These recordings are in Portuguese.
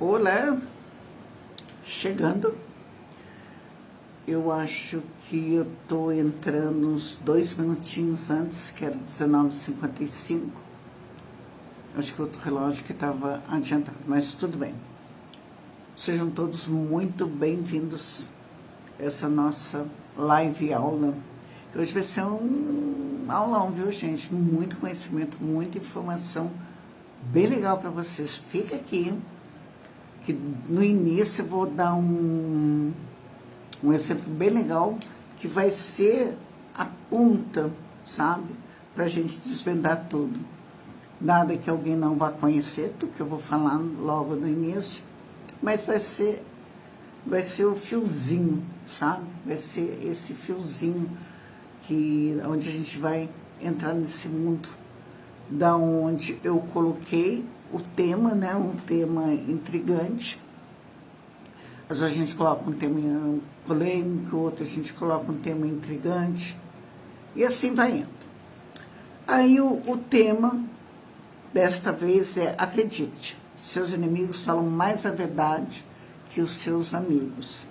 Olá, chegando. Eu acho que eu tô entrando uns 2 minutinhos antes, que era 19h55. Acho que outro relógio que estava adiantado, mas tudo bem. Sejam todos muito bem-vindos a essa nossa live aula. Hoje vai ser um aulão, viu, gente? Muito conhecimento, muita informação, bem legal para vocês. Fica aqui, que no início eu vou dar um exemplo bem legal, que vai ser a ponta, sabe? Para a gente desvendar tudo. Nada que alguém não vá conhecer, do que eu vou falar logo no início, mas vai ser o fiozinho, sabe? Vai ser esse fiozinho onde a gente vai entrar nesse mundo, da onde eu coloquei o tema, né? Um tema intrigante. Às vezes a gente coloca um tema polêmico, outro a gente coloca um tema intrigante, e assim vai indo. Aí o tema desta vez é: acredite, seus inimigos falam mais a verdade que os seus amigos.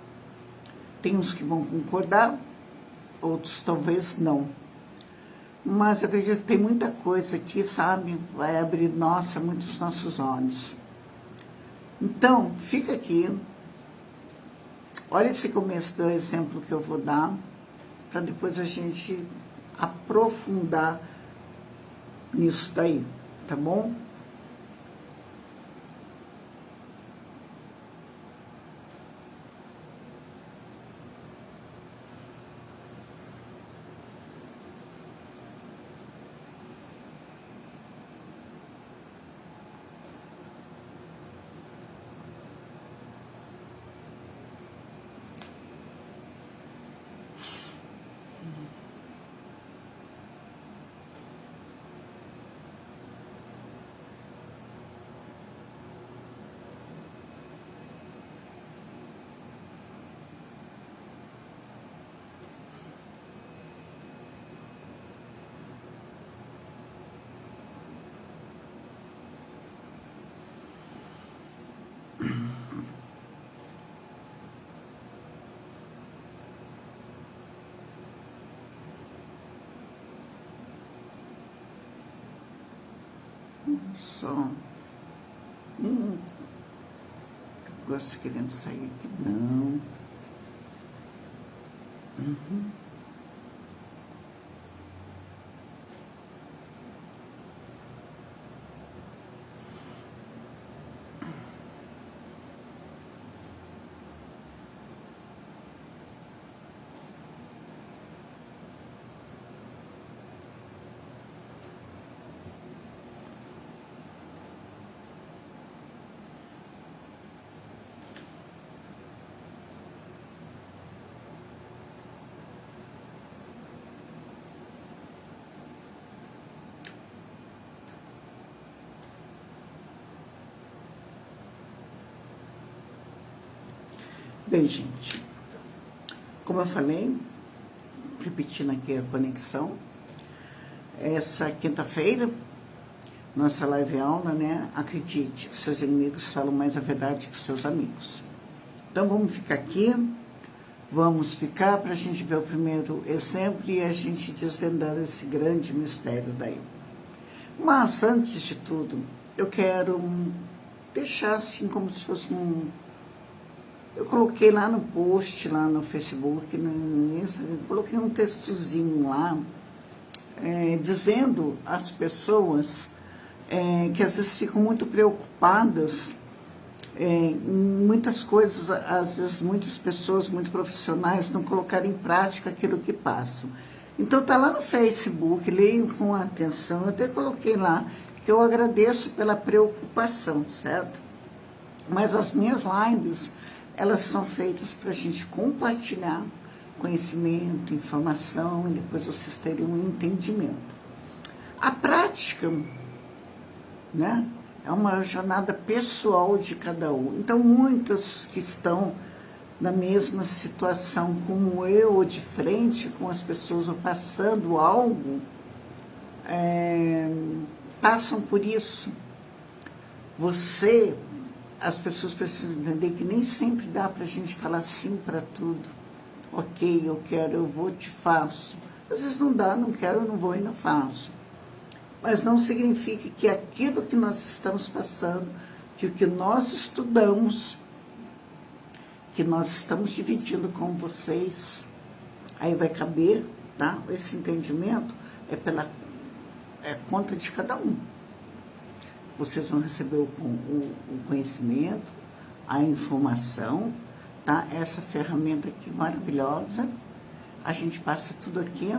Tem uns que vão concordar, outros talvez não. Mas eu acredito que tem muita coisa aqui, sabe? Vai abrir, muitos nossos olhos. Então, fica aqui. Olha esse começo do exemplo que eu vou dar, para depois a gente aprofundar nisso daí, tá bom? Só gosto querendo sair aqui, não. Bem, gente, como eu falei, repetindo aqui a conexão, essa quinta-feira, nossa live aula, né? Acredite, seus inimigos falam mais a verdade que seus amigos. Então vamos ficar aqui, para a gente ver o primeiro exemplo e a gente desvendar esse grande mistério daí. Mas antes de tudo, eu quero deixar assim como se fosse eu coloquei lá no post, lá no Facebook, no Instagram, coloquei um textozinho lá, dizendo às pessoas que às vezes ficam muito preocupadas em muitas coisas, às vezes muitas pessoas muito profissionais não colocaram em prática aquilo que passam. Então tá lá no Facebook, leiam com atenção, eu até coloquei lá que eu agradeço pela preocupação, certo? Mas as minhas lives, elas são feitas para a gente compartilhar conhecimento, informação, e depois vocês terem um entendimento. A prática, né, é uma jornada pessoal de cada um. Então, muitos que estão na mesma situação como eu, ou de frente com as pessoas, ou passando algo, passam por isso. Você as pessoas precisam entender que nem sempre dá para a gente falar sim para tudo. Ok, eu quero, eu vou, te faço. Às vezes não dá, não quero, não vou e não faço. Mas não significa que aquilo que nós estamos passando, que o que nós estudamos, que nós estamos dividindo com vocês, aí vai caber, tá? Esse entendimento é conta de cada um. Vocês vão receber o conhecimento, a informação, tá? Essa ferramenta aqui maravilhosa. A gente passa tudo aqui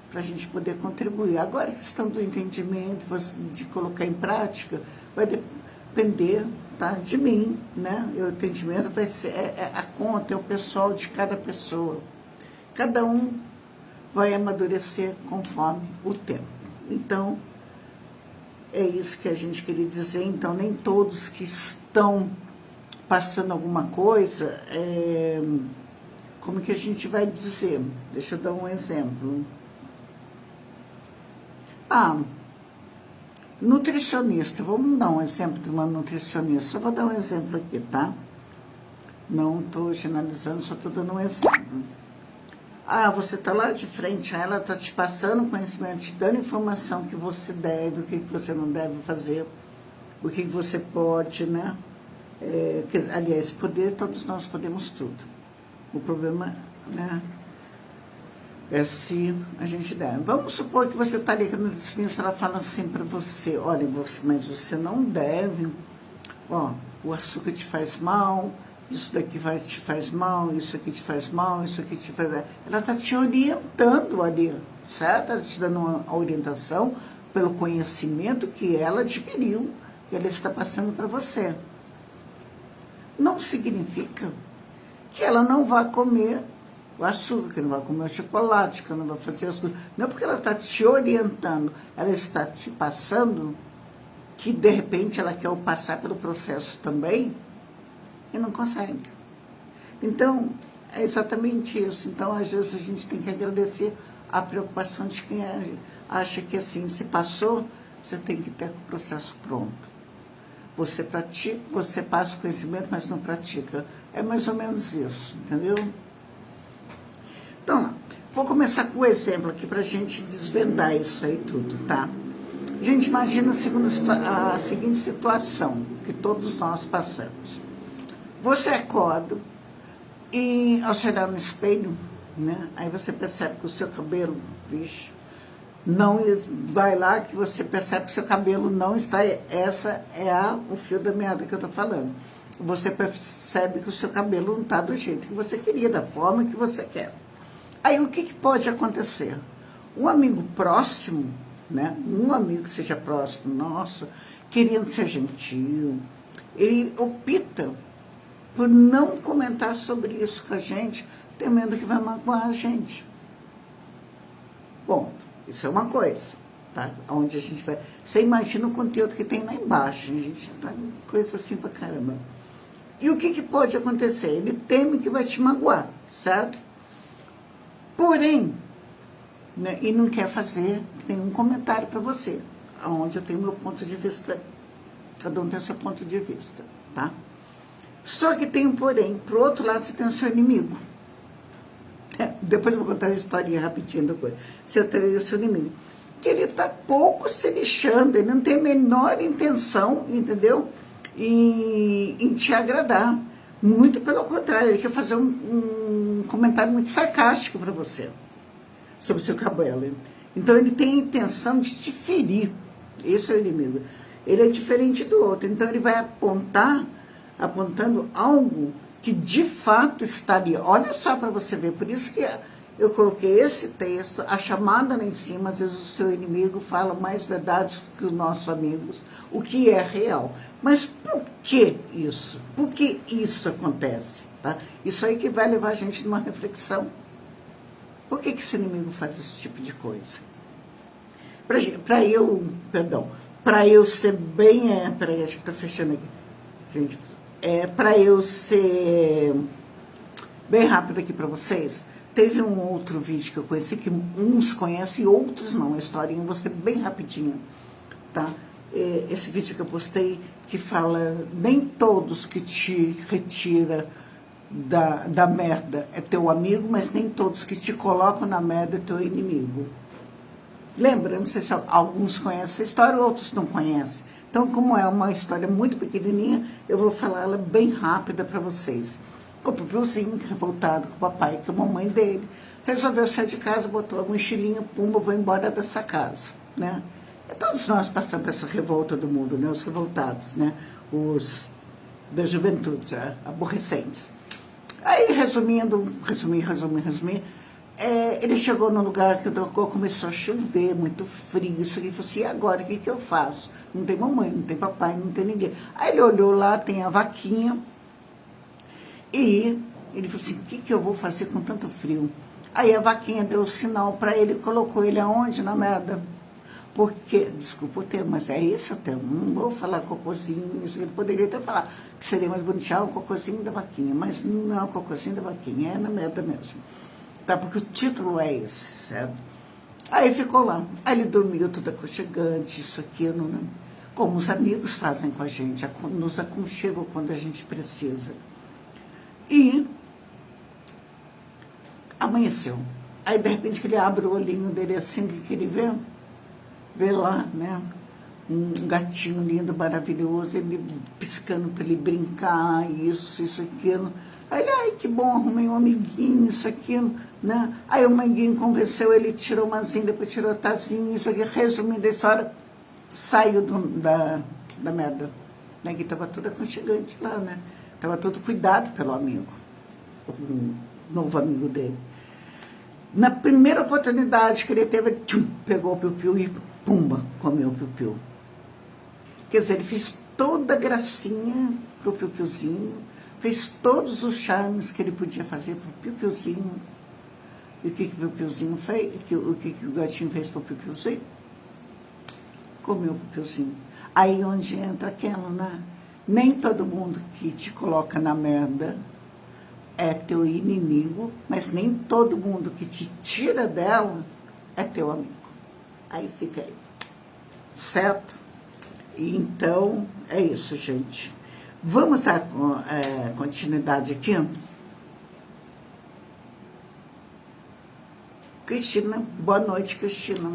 para a gente poder contribuir. Agora, a questão do entendimento, de colocar em prática, vai depender, tá, de mim, né? O entendimento vai ser a conta, é o pessoal de cada pessoa. Cada um vai amadurecer conforme o tempo. Então, é isso que a gente queria dizer. Então, nem todos que estão passando alguma coisa, como que a gente vai dizer? Deixa eu dar um exemplo. Nutricionista, vamos dar um exemplo de uma nutricionista. Só vou dar um exemplo aqui, tá? Não estou generalizando, só estou dando um exemplo. Você está lá de frente a ela, está te passando conhecimento, te dando informação que você deve, o que você não deve fazer, o que você pode, né? Aliás, poder, todos nós podemos tudo. O problema, né, é se a gente deve. Vamos supor que você está ali com a nutricionista, ela fala assim para você, olha, mas você não deve, o açúcar te faz mal, isso daqui te faz mal, isso aqui te faz mal, isso aqui te faz... Ela está te orientando ali, certo? Ela te dando uma orientação pelo conhecimento que ela adquiriu, que ela está passando para você. Não significa que ela não vai comer o açúcar, que não vai comer o chocolate, que não vai fazer as coisas. Não é porque ela está te orientando, ela está te passando que, de repente, ela quer passar pelo processo também e não consegue. Então, é exatamente isso. Então, às vezes, a gente tem que agradecer a preocupação de quem acha que, assim, se passou, você tem que ter o processo pronto. Você pratica, você passa o conhecimento, mas não pratica. É mais ou menos isso, entendeu? Então, vou começar com o exemplo aqui para a gente desvendar isso aí tudo, tá? A gente imagina a seguinte situação que todos nós passamos. Você acorda e, ao se olhar no espelho, né, aí você percebe que o seu cabelo, não vai lá que você percebe que o seu cabelo não está... Essa é o fio da meada que eu estou falando. Você percebe que o seu cabelo não está do jeito que você queria, da forma que você quer. Aí o que pode acontecer? Um amigo próximo, né, um amigo que seja próximo nosso, querendo ser gentil, ele opta por não comentar sobre isso com a gente, temendo que vai magoar a gente. Bom, isso é uma coisa, tá? Onde a gente vai... Você imagina o conteúdo que tem lá embaixo, a gente tá coisa assim pra caramba. E o que pode acontecer? Ele teme que vai te magoar, certo? Porém, né, e não quer fazer nenhum comentário para você, onde eu tenho meu ponto de vista, cada um tem seu ponto de vista, tá? Só que tem um porém, pro outro lado você tem o seu inimigo. Depois eu vou contar a historinha rapidinho da coisa. Você tem o seu inimigo. Que ele está pouco se lixando, ele não tem a menor intenção, entendeu? Em te agradar. Muito pelo contrário, ele quer fazer um comentário muito sarcástico para você sobre o seu cabelo. Então ele tem a intenção de te ferir. Esse é o inimigo. Ele é diferente do outro. Então ele vai apontando algo que de fato está ali. Olha só para você ver. Por isso que eu coloquei esse texto, a chamada lá em cima. Às vezes o seu inimigo fala mais verdades que os nossos amigos, o que é real. Mas por que isso? Por que isso acontece? Tá? Isso aí que vai levar a gente numa reflexão. Por que esse inimigo faz esse tipo de coisa? Para eu ser bem... Peraí, acho que está fechando aqui. Gente, para eu ser bem rápido aqui para vocês, teve um outro vídeo que eu conheci, que uns conhecem e outros não. A historinha, eu vou ser bem rapidinho, tá? esse vídeo que eu postei, que fala, nem todos que te retira da merda é teu amigo, mas nem todos que te colocam na merda é teu inimigo. Lembra? Não sei se alguns conhecem essa história, outros não conhecem. Então, como é uma história muito pequenininha, eu vou falar ela bem rápida para vocês. O Pipiuzinho, revoltado com o papai e com a mamãe dele, resolveu sair de casa, botou a mochilinha, pumba, vou embora dessa casa, né? E todos nós passamos por essa revolta do mundo, né? Os revoltados, né? Os da juventude, aborrecentes. Aí, resumindo, ele chegou num lugar que começou a chover, muito frio, isso aqui, falou assim, e agora, o que eu faço? Não tem mamãe, não tem papai, não tem ninguém. Aí ele olhou lá, tem a vaquinha, e ele falou assim, o que eu vou fazer com tanto frio? Aí a vaquinha deu o sinal para ele, colocou ele aonde, na merda? Porque, desculpa o termo, mas é isso o termo, não vou falar cocôzinho, isso ele poderia até falar que seria mais bonitinho, o cocôzinho da vaquinha, mas não é o cocôzinho da vaquinha, é na merda mesmo. Tá? Porque o título é esse, certo? Aí ficou lá, aí ele dormiu tudo aconchegante, isso, aquilo, né? Como os amigos fazem com a gente, nos aconchegam quando a gente precisa. E amanheceu. Aí, de repente, ele abre o olhinho dele assim, que ele vê lá, né? Um gatinho lindo, maravilhoso, ele piscando para ele brincar, isso, aquilo. Aí ele, ai, que bom, arrumei um amiguinho, isso, aquilo, né? Aí o amiguinho convenceu, ele tirou uma zinha, depois tirou a tazinha, isso aqui, resumindo a história, saiu da merda, né? Que estava tudo aconchegante lá, né? Estava todo cuidado pelo amigo, o novo amigo dele. Na primeira oportunidade que ele teve, tchum, pegou o piu-piu e pumba, comeu o piu-piu. Quer dizer, ele fez toda a gracinha pro piu-piuzinho, fez todos os charmes que ele podia fazer pro piu-piuzinho. E o que o piu-piuzinho fez? O que o gatinho fez pro piu-piuzinho? Comeu o piu-piuzinho. Aí onde entra aquela, né? Nem todo mundo que te coloca na merda é teu inimigo, mas nem todo mundo que te tira dela é teu amigo. Aí fica aí. Certo? Então, é isso, gente. Vamos dar continuidade aqui? Cristina, boa noite, Cristina.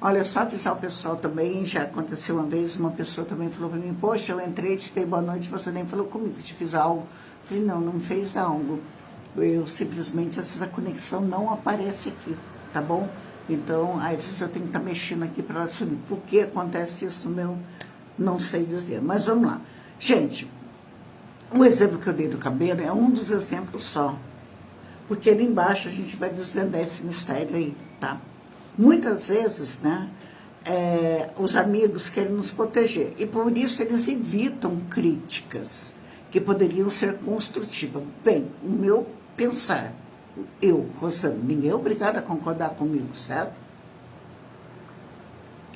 Olha, só avisar o pessoal também, já aconteceu uma vez, uma pessoa também falou para mim, poxa, eu entrei, te dei boa noite, você nem falou comigo, te fiz algo. Eu falei, não me fez algo. Eu simplesmente, às vezes a conexão não aparece aqui, tá bom? Então, às vezes eu tenho que estar mexendo aqui para ela sumir. Por que acontece isso, meu? Não sei dizer, mas vamos lá. Gente, o exemplo que eu dei do cabelo é um dos exemplos só. Porque ali embaixo a gente vai desvendar esse mistério aí, tá? Muitas vezes, né, os amigos querem nos proteger. E por isso eles evitam críticas que poderiam ser construtivas. Bem, o meu pensar, eu, Rosana, ninguém é obrigado a concordar comigo, certo?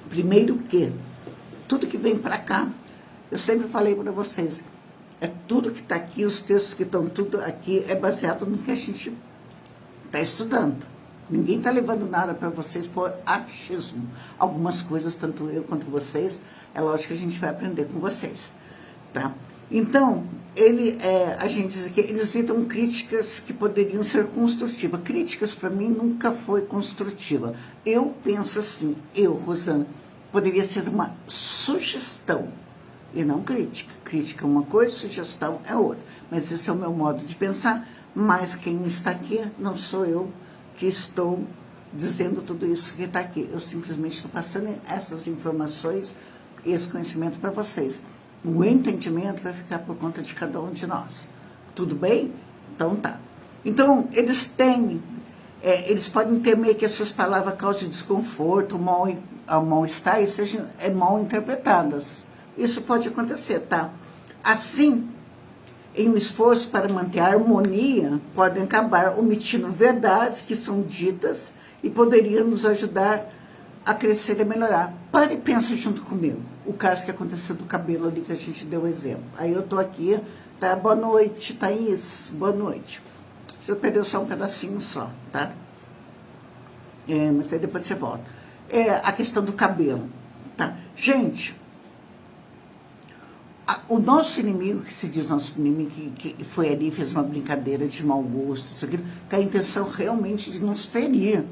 Primeiro que, tudo que vem para cá, eu sempre falei para vocês, tudo que está aqui, os textos que estão tudo aqui, é baseado no que a gente está estudando. Ninguém está levando nada para vocês por achismo. Algumas coisas, tanto eu quanto vocês, é lógico que a gente vai aprender com vocês, tá? Então, a gente diz que eles evitam críticas que poderiam ser construtivas. Críticas, para mim, nunca foi construtiva. Eu penso assim, Rosana, poderia ser uma sugestão e não crítica. Crítica é uma coisa, sugestão é outra. Mas esse é o meu modo de pensar, mas quem está aqui não sou eu que estou dizendo tudo isso que está aqui. Eu simplesmente estou passando essas informações e esse conhecimento para vocês. O entendimento vai ficar por conta de cada um de nós. Tudo bem? Então tá. Então, eles podem temer que as suas palavras causem desconforto, mal-estar e sejam mal interpretadas. Isso pode acontecer, tá? Assim, em um esforço para manter a harmonia, podem acabar omitindo verdades que são ditas e poderiam nos ajudar a crescer e melhorar. Pare e pensa junto comigo. O caso que aconteceu do cabelo ali que a gente deu exemplo. Aí eu tô aqui, tá? Boa noite, Thaís. Boa noite. Você perdeu só um pedacinho só, tá? Mas aí depois você volta. A questão do cabelo, tá? Gente, O nosso inimigo, que se diz nosso inimigo, que foi ali, fez uma brincadeira de mau gosto, isso aqui, com a intenção realmente de nos ferir.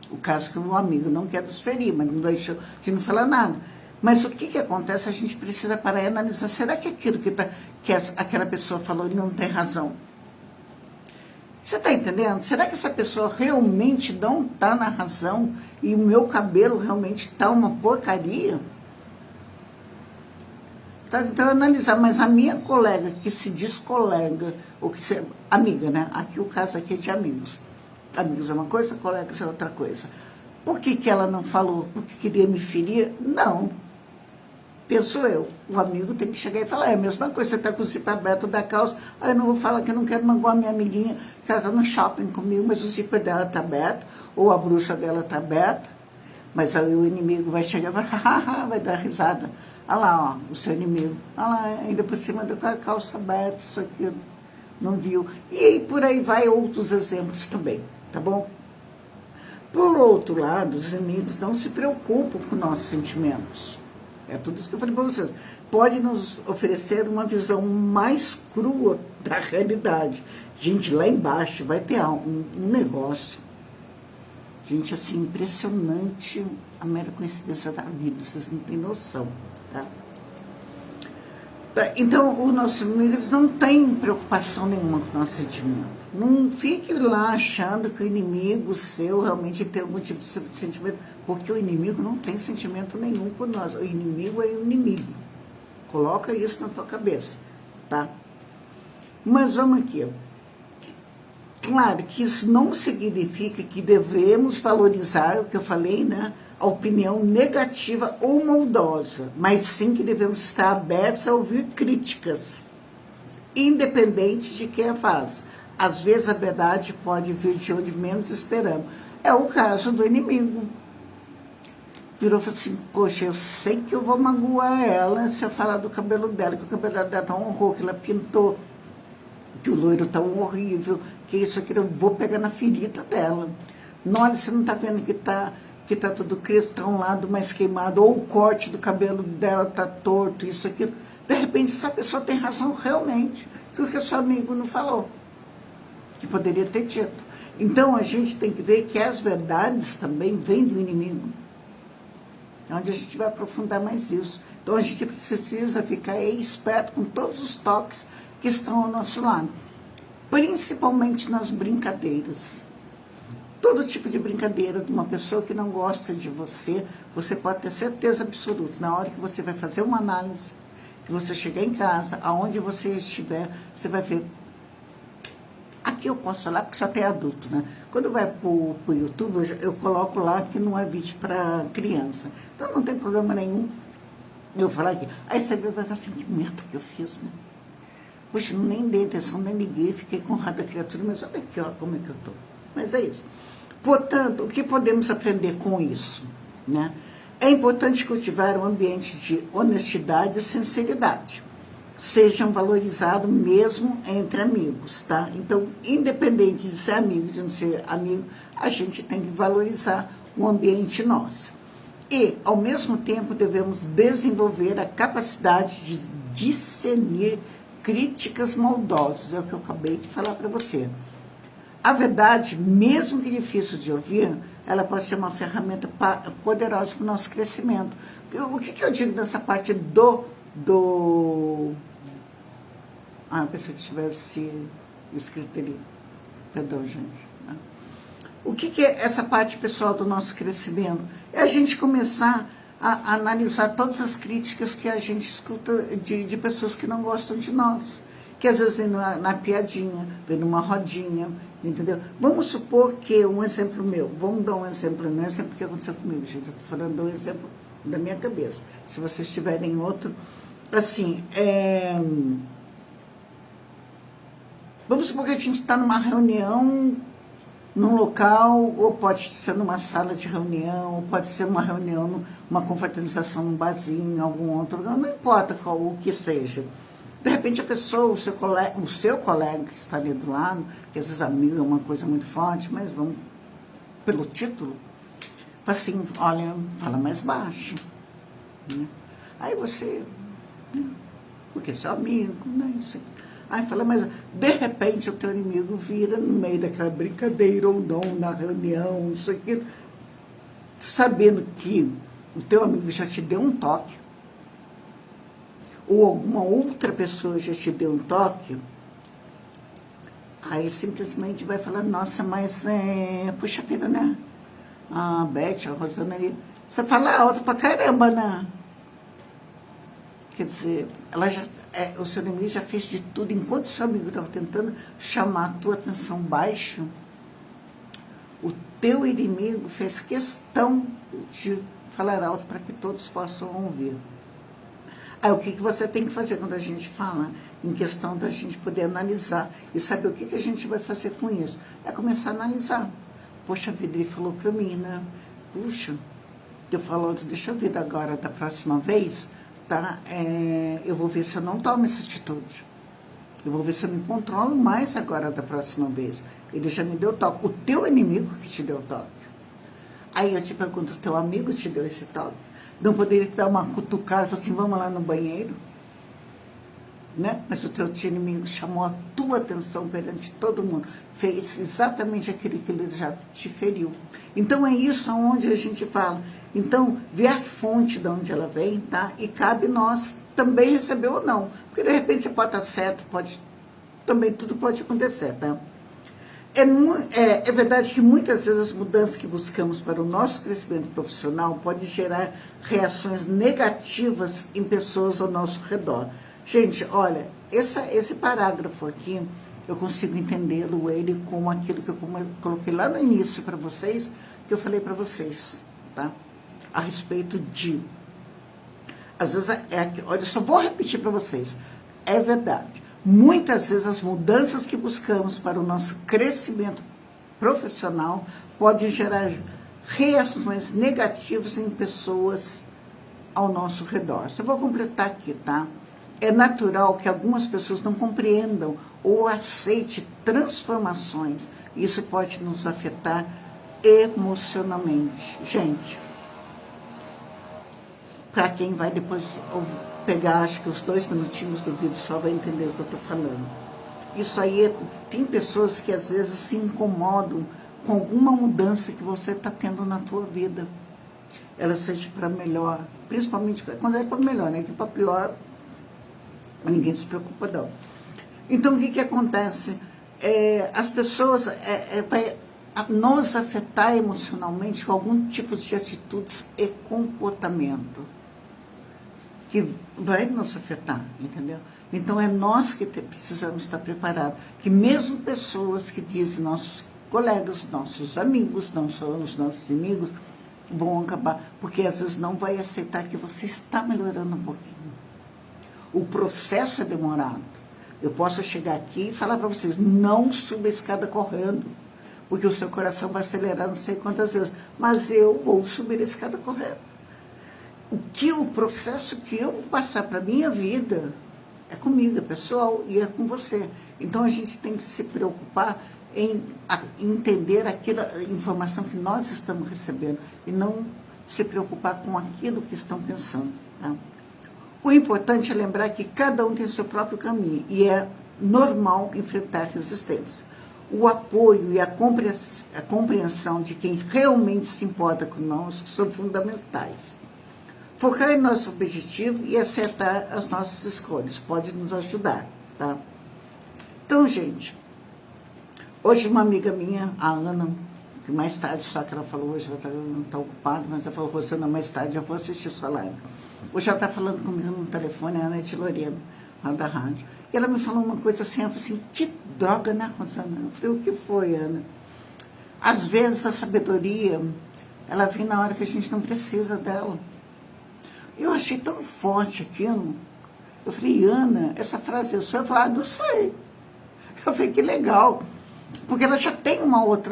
O caso que o amigo não quer nos ferir, mas não deixou de não falar nada. Mas o que acontece? A gente precisa parar e analisar. Será que aquilo que aquela pessoa falou não tem razão? Você está entendendo? Será que essa pessoa realmente não está na razão e o meu cabelo realmente está uma porcaria? Sabe? Então, analisar. Mas a minha colega, que se diz colega, ou que se... amiga, né? Aqui o caso aqui é de amigos. Amigos é uma coisa, colegas é outra coisa. Por que ela não falou? Porque queria me ferir? Não. Penso eu. O amigo tem que chegar e falar, é a mesma coisa, você está com o zíper aberto da calça, aí eu não vou falar que eu não quero magoar minha amiguinha, que ela está no shopping comigo, mas o zíper dela está aberto, ou a blusa dela está aberta, mas aí o inimigo vai chegar e vai, vai dar risada. Olha lá, ó, o seu inimigo. Olha lá, ainda por cima com a calça aberta, isso aqui, não viu. E aí, por aí vai outros exemplos também, tá bom? Por outro lado, os inimigos não se preocupam com nossos sentimentos. É tudo isso que eu falei para vocês. Pode nos oferecer uma visão mais crua da realidade. Gente, lá embaixo vai ter um negócio. Gente, assim, impressionante a mera coincidência da vida. Vocês não têm noção, tá? Então, os nossos inimigos não têm preocupação nenhuma com o nosso sentimento. Não fique lá achando que o inimigo seu realmente tem algum tipo de sentimento, porque o inimigo não tem sentimento nenhum por nós. O inimigo é o inimigo. Coloca isso na tua cabeça, tá? Mas vamos aqui. Claro que isso não significa que devemos valorizar o que eu falei, né? A opinião negativa ou maldosa, mas sim que devemos estar abertos a ouvir críticas, independente de quem a faz. Às vezes a verdade pode vir de onde menos esperamos. É o caso do inimigo. Virou e falou assim, poxa, eu sei que eu vou magoar ela se eu falar do cabelo dela, que o cabelo dela tá um horror, que ela pintou, que o loiro tá um horrível, que isso aqui eu vou pegar na ferida dela. Não, olha, você não tá vendo que tá tudo crespo, tá um lado mais queimado, ou o corte do cabelo dela tá torto, isso aqui. De repente, essa pessoa tem razão realmente, que o que o seu amigo não falou, que poderia ter dito. Então, a gente tem que ver que as verdades também vêm do inimigo. Onde a gente vai aprofundar mais isso. Então, a gente precisa ficar esperto com todos os toques que estão ao nosso lado. Principalmente nas brincadeiras. Todo tipo de brincadeira de uma pessoa que não gosta de você, você pode ter certeza absoluta. Na hora que você vai fazer uma análise, que você chegar em casa, aonde você estiver, você vai ver. Aqui eu posso falar porque só tem adulto, né? Quando vai pro YouTube, eu coloco lá que não é vídeo para criança. Então não tem problema nenhum eu falar aqui. Aí você vai falar assim, que merda que eu fiz, né? Poxa, nem dei atenção, nem liguei, fiquei com raiva da criatura, mas olha aqui, ó, como é que eu tô. Mas é isso. Portanto, o que podemos aprender com isso, né? É importante cultivar um ambiente de honestidade e sinceridade. Sejam valorizados mesmo entre amigos, tá? Então, independente de ser amigo, de não ser amigo, a gente tem que valorizar o ambiente nosso. E, ao mesmo tempo, devemos desenvolver a capacidade de discernir críticas maldosas, é o que eu acabei de falar para você. A verdade, mesmo que difícil de ouvir, ela pode ser uma ferramenta poderosa para o nosso crescimento. O que eu digo nessa parte eu pensei que tivesse escrito ali. Perdão, gente. O que é essa parte pessoal do nosso crescimento? É a gente começar a analisar todas as críticas que a gente escuta de pessoas que não gostam de nós. Que às vezes vem na piadinha, vem numa rodinha, entendeu? Vamos supor que um exemplo meu, vamos dar um exemplo, não é exemplo que aconteceu comigo, gente, eu estou falando de um exemplo da minha cabeça. Se vocês tiverem outro, assim, vamos supor que a gente está numa reunião, num local, ou pode ser numa sala de reunião, ou pode ser uma reunião, uma confraternização num barzinho, em algum outro lugar, não importa o que seja. De repente a pessoa, o seu colega que está ali do lado, que às vezes amigo é uma coisa muito forte, mas vamos pelo título, fala assim, olha, fala mais baixo. Né? Aí você... porque é seu amigo, né? Isso aqui. Aí fala, mas de repente o teu inimigo vira no meio daquela brincadeira ou não, na reunião, isso aqui, sabendo que o teu amigo já te deu um toque, ou alguma outra pessoa já te deu um toque, aí simplesmente vai falar, nossa, mas puxa vida, né? A Beth, a Rosana ali, você fala alto pra caramba, né? Quer dizer, ela já, o seu inimigo já fez de tudo, enquanto o seu amigo estava tentando chamar a tua atenção baixo, o teu inimigo fez questão de falar alto para que todos possam ouvir. Aí o que você tem que fazer quando a gente fala em questão da gente poder analisar e saber o que a gente vai fazer com isso? É começar a analisar. Poxa vida, ele falou para mim, né? Puxa, eu falo, deixa eu ver agora da próxima vez, tá? Eu vou ver se eu não tomo essa atitude. Eu vou ver se eu me controlo mais agora da próxima vez. Ele já me deu toque. O teu inimigo que te deu toque. Aí eu te pergunto, o teu amigo te deu esse toque? Não poderia te dar uma cutucada e falar assim, vamos lá no banheiro? Né? Mas o teu inimigo chamou a tua atenção perante todo mundo. Fez exatamente aquilo que ele já te feriu. Então é isso aonde a gente fala. Então, vê a fonte de onde ela vem, tá? E cabe nós também receber ou não. Porque de repente você pode estar certo, também tudo pode acontecer, tá? É verdade que muitas vezes as mudanças que buscamos para o nosso crescimento profissional podem gerar reações negativas em pessoas ao nosso redor. Gente, olha, esse parágrafo aqui, eu consigo entendê-lo, ele, com aquilo que eu coloquei lá no início para vocês, que eu falei para vocês, tá? A respeito de... Às vezes, olha, eu só vou repetir para vocês. É verdade. Muitas vezes as mudanças que buscamos para o nosso crescimento profissional podem gerar reações negativas em pessoas ao nosso redor. Só vou completar aqui, tá? É natural que algumas pessoas não compreendam ou aceitem transformações. Isso pode nos afetar emocionalmente. Gente, para quem vai depois pegar, acho que os 2 minutinhos do vídeo só vai entender o que eu estou falando. Isso aí, tem pessoas que às vezes se incomodam com alguma mudança que você está tendo na tua vida. Ela seja para melhor, principalmente quando é para melhor, né? Que para pior, ninguém se preocupa não. Então, o que acontece? As pessoas vai nos afetar emocionalmente com algum tipo de atitudes e comportamento que vai nos afetar, entendeu? Então, é nós que precisamos estar preparados, que mesmo pessoas que dizem, nossos colegas, nossos amigos, não são os nossos inimigos, vão acabar, porque às vezes não vai aceitar que você está melhorando um pouquinho. O processo é demorado. Eu posso chegar aqui e falar para vocês, não suba a escada correndo, porque o seu coração vai acelerar não sei quantas vezes, mas eu vou subir a escada correndo. O processo que eu vou passar para a minha vida é comigo, é pessoal, e é com você. Então, a gente tem que se preocupar em entender a informação que nós estamos recebendo e não se preocupar com aquilo que estão pensando. Tá? O importante é lembrar que cada um tem seu próprio caminho e é normal enfrentar resistência. O apoio e a compreensão de quem realmente se importa conosco são fundamentais. Focar em nosso objetivo e acertar as nossas escolhas pode nos ajudar, tá? Então, gente, hoje uma amiga minha, a Ana, que mais tarde, só que ela falou hoje, ela não está ocupada, mas ela falou, Rosana, mais tarde eu vou assistir sua live. Hoje ela está falando comigo no telefone, a Ana de Lorena, lá da rádio. E ela me falou uma coisa assim, ela falou assim, que droga, né, Rosana? Eu falei, o que foi, Ana? Às vezes a sabedoria, ela vem na hora que a gente não precisa dela. Eu achei tão forte aquilo. Eu falei, Ana, essa frase é sua? Eu falei, não sei. Eu falei, que legal. Porque ela já tem uma outra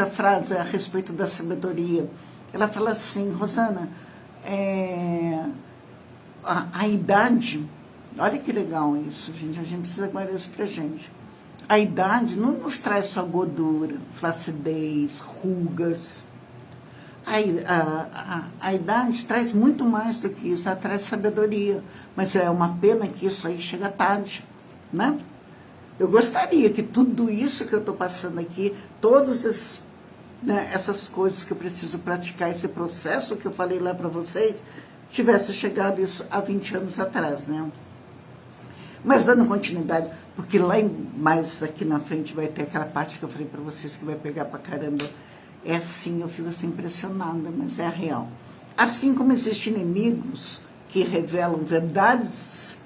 frase a respeito da sabedoria. Ela fala assim, Rosana, a idade, olha que legal isso, gente, a gente precisa guardar isso pra gente. A idade não nos traz só gordura, flacidez, rugas. A idade traz muito mais do que isso, ela traz sabedoria, mas é uma pena que isso aí chega tarde, né? Eu gostaria que tudo isso que eu estou passando aqui, todas essas coisas que eu preciso praticar, esse processo que eu falei lá para vocês, tivesse chegado isso há 20 anos atrás, né? Mas dando continuidade, porque lá mais aqui na frente vai ter aquela parte que eu falei para vocês que vai pegar para caramba. É assim, eu fico assim impressionada, mas é a real. Assim como existem inimigos que revelam verdades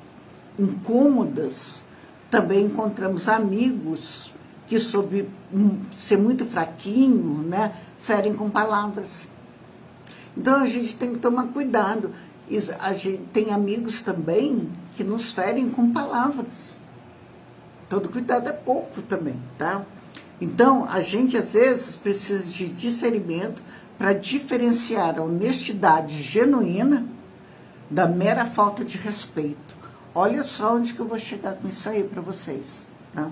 incômodas, também encontramos amigos que, sob ser muito fraquinho, né, ferem com palavras. Então a gente tem que tomar cuidado. A gente tem amigos também que nos ferem com palavras. Todo cuidado é pouco também, tá? Então, a gente às vezes precisa de discernimento para diferenciar a honestidade genuína da mera falta de respeito. Olha só onde que eu vou chegar com isso aí para vocês, tá?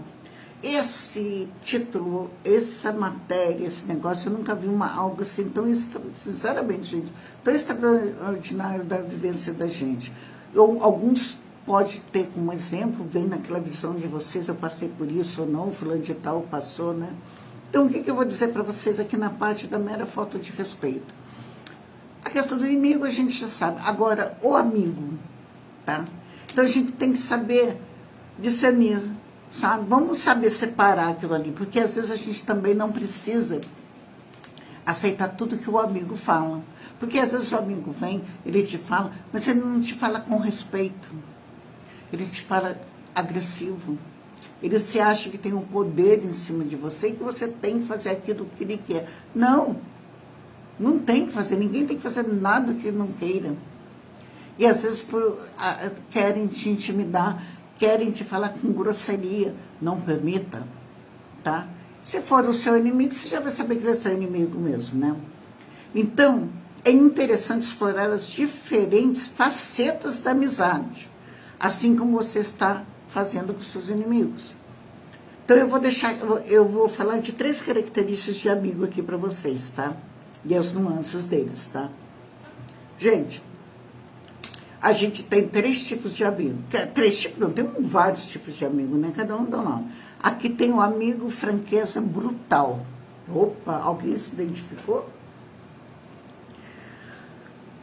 Esse título, essa matéria, esse negócio, eu nunca vi algo assim tão, sinceramente, gente, tão extraordinário da vivência da gente. Alguns pode ter como exemplo, vem naquela visão de vocês, eu passei por isso ou não, fulano de tal passou, né? Então, o que eu vou dizer para vocês aqui na parte da mera falta de respeito? A questão do inimigo a gente já sabe. Agora, o amigo, tá? Então, a gente tem que saber discernir, sabe? Vamos saber separar aquilo ali, porque às vezes a gente também não precisa aceitar tudo que o amigo fala. Porque às vezes o amigo vem, ele te fala, mas ele não te fala com respeito. Ele te fala agressivo. Ele se acha que tem um poder em cima de você e que você tem que fazer aquilo que ele quer. Não, não tem que fazer. Ninguém tem que fazer nada que ele não queira. E às vezes querem te intimidar, querem te falar com grosseria. Não permita, tá? Se for o seu inimigo, você já vai saber que ele é seu inimigo mesmo, né? Então, é interessante explorar as diferentes facetas da amizade, assim como você está fazendo com seus inimigos. Então, eu vou falar de 3 características de amigo aqui para vocês, tá? E as nuances deles, tá? Gente, a gente tem 3 tipos de amigo. 3 tipos, não, tem vários tipos de amigo, né? Cada um dá um nome. Aqui tem o amigo franqueza brutal. Opa, alguém se identificou?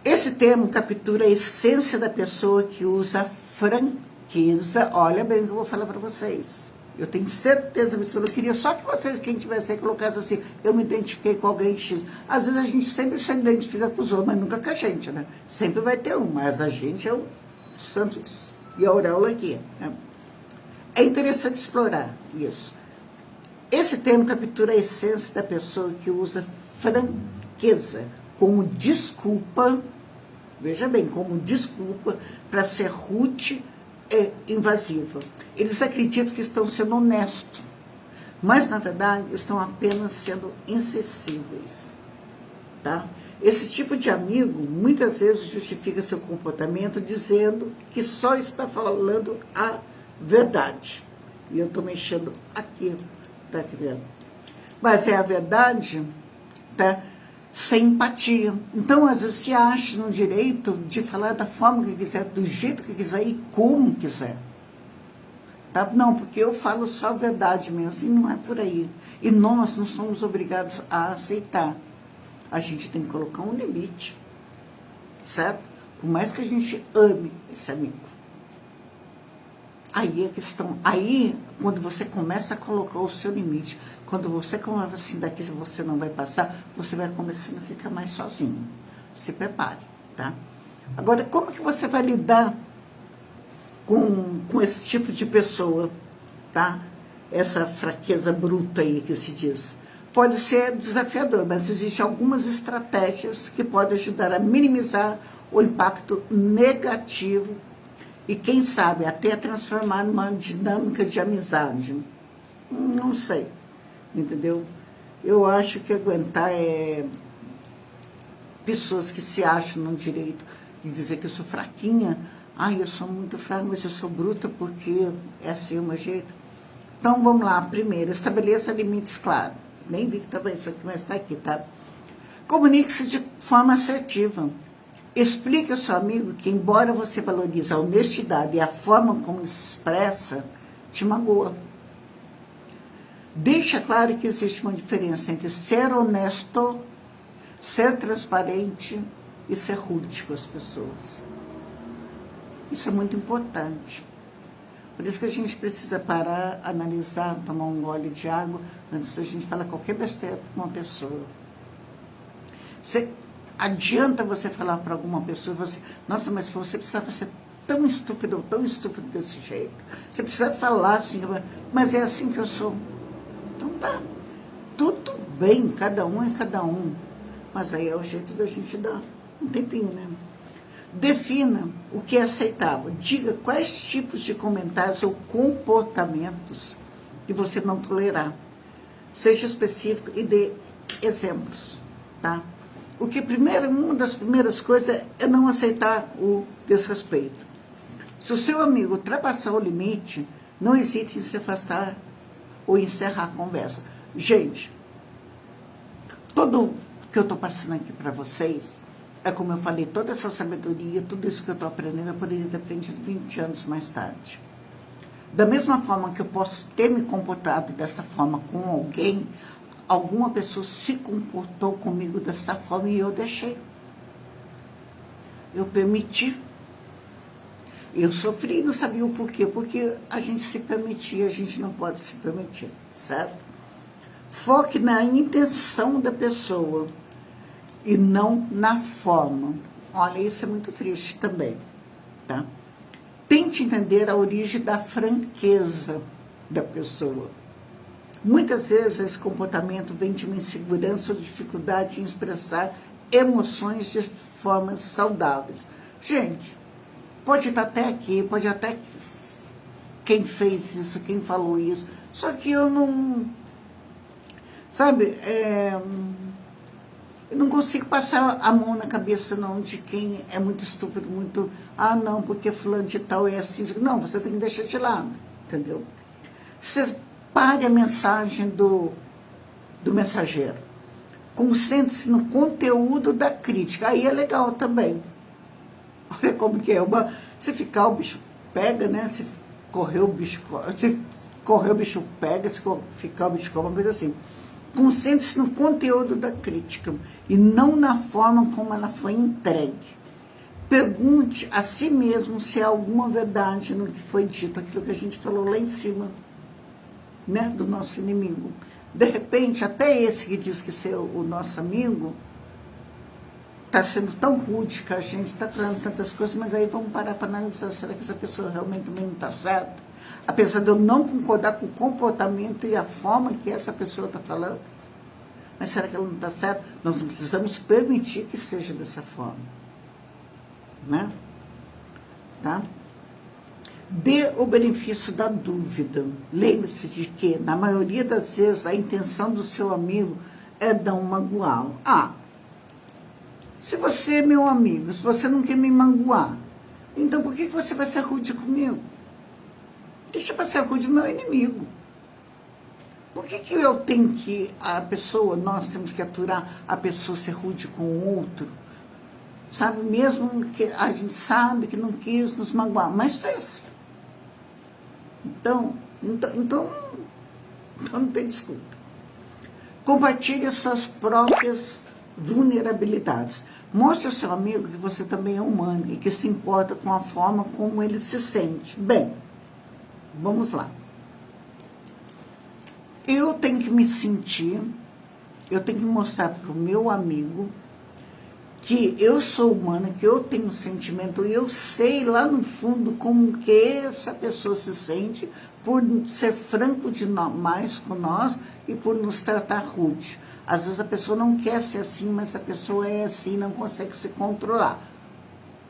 Esse termo captura a essência da pessoa que usa franqueza. Olha bem o que eu vou falar para vocês. Eu tenho certeza absoluta. Eu queria só que vocês, quem tivesse aí, colocasse assim, eu me identifiquei com alguém X. Às vezes a gente sempre se identifica com os outros, mas nunca com a gente, né? Sempre vai ter um, mas a gente é o santo e a auréola aqui, né? É interessante explorar isso. Esse termo captura a essência da pessoa que usa franqueza como desculpa, veja bem, como desculpa para ser rude e invasiva. Eles acreditam que estão sendo honestos, mas, na verdade, estão apenas sendo insensíveis, tá? Esse tipo de amigo, muitas vezes, justifica seu comportamento dizendo que só está falando a verdade. E eu estou mexendo aqui, tá criando? Mas é a verdade, tá? Sem empatia. Então, às vezes, se acha no direito de falar da forma que quiser, do jeito que quiser e como quiser. Tá? Não, porque eu falo só a verdade mesmo, e não é por aí. E nós não somos obrigados a aceitar. A gente tem que colocar um limite, certo? Por mais que a gente ame esse amigo. Aí é a questão. Aí, quando você começa a colocar o seu limite, quando você começa assim, daqui você não vai passar, você vai começando a ficar mais sozinho. Se prepare, tá? Agora, como que você vai lidar com esse tipo de pessoa, tá? Essa fraqueza bruta aí que se diz. Pode ser desafiador, mas existem algumas estratégias que podem ajudar a minimizar o impacto negativo e, quem sabe, até transformar numa dinâmica de amizade. Não sei, entendeu? Eu acho que aguentar pessoas que se acham no direito de dizer que eu sou fraquinha. Ai, eu sou muito fraca, mas eu sou bruta porque é assim o meu jeito. Então, vamos lá. Primeiro, estabeleça limites claros. Nem vi que estava isso aqui, mas está aqui, tá? Comunique-se de forma assertiva. Explique ao seu amigo que, embora você valorize a honestidade e a forma como ele se expressa, te magoa. Deixa claro que existe uma diferença entre ser honesto, ser transparente e ser rude com as pessoas. Isso é muito importante. Por isso que a gente precisa parar, analisar, tomar um gole de água antes da gente falar qualquer besteira para uma pessoa. Adianta você falar para alguma pessoa, nossa, mas você precisava ser tão estúpido ou tão estúpido desse jeito. Você precisa falar assim, mas é assim que eu sou. Então tá, tudo bem, cada um é cada um. Mas aí é o jeito da gente dar um tempinho, né? Defina o que é aceitável. Diga quais tipos de comentários ou comportamentos que você não tolerar. Seja específico e dê exemplos, tá? Uma das primeiras coisas é não aceitar o desrespeito. Se o seu amigo ultrapassar o limite, não hesite em se afastar ou encerrar a conversa. Gente, tudo que eu estou passando aqui para vocês, é como eu falei, toda essa sabedoria, tudo isso que eu estou aprendendo, eu poderia ter aprendido 20 anos mais tarde. Da mesma forma que eu posso ter me comportado dessa forma com alguém, alguma pessoa se comportou comigo dessa forma e eu deixei. Eu permiti. Eu sofri e não sabia o porquê, porque a gente se permitia, a gente não pode se permitir, certo? Foque na intenção da pessoa e não na forma. Olha, isso é muito triste também, tá? Tente entender a origem da franqueza da pessoa. Muitas vezes esse comportamento vem de uma insegurança ou dificuldade em expressar emoções de formas saudáveis. Gente, pode estar até aqui, pode até quem fez isso, quem falou isso, só que eu não, sabe, eu não consigo passar a mão na cabeça não de quem é muito estúpido, muito, não, porque fulano de tal é assim, não, você tem que deixar de lado, entendeu? Você pare a mensagem do mensageiro, concentre-se no conteúdo da crítica, aí é legal também. Olha como que é, se ficar o bicho pega, né, se correr o bicho pega, se ficar o bicho come, uma coisa assim. Concentre-se no conteúdo da crítica e não na forma como ela foi entregue. Pergunte a si mesmo se há alguma verdade no que foi dito, aquilo que a gente falou lá em cima, né, do nosso inimigo. De repente, até esse que diz que ser o nosso amigo está sendo tão rude que a gente está falando tantas coisas, mas aí vamos parar para analisar, será que essa pessoa realmente também não está certa? Apesar de eu não concordar com o comportamento e a forma que essa pessoa está falando, mas será que ela não está certa? Nós não precisamos permitir que seja dessa forma, né? Tá? Dê o benefício da dúvida. Lembre-se de que, na maioria das vezes, a intenção do seu amigo é não magoá-lo. Se você é meu amigo, se você não quer me magoar, então por que você vai ser rude comigo? Deixa para ser rude meu inimigo. Por que eu tenho que, nós temos que aturar a pessoa ser rude com o outro? Sabe, mesmo que a gente sabe que não quis nos magoar, mas fez. Então não tem desculpa. Compartilhe as suas próprias vulnerabilidades. Mostre ao seu amigo que você também é humano e que se importa com a forma como ele se sente. Bem, vamos lá. Eu tenho que me sentir, eu tenho que mostrar para o meu amigo que eu sou humana, que eu tenho sentimento, e eu sei lá no fundo como que essa pessoa se sente por ser franco demais com nós e por nos tratar rude. Às vezes a pessoa não quer ser assim, mas a pessoa é assim, não consegue se controlar.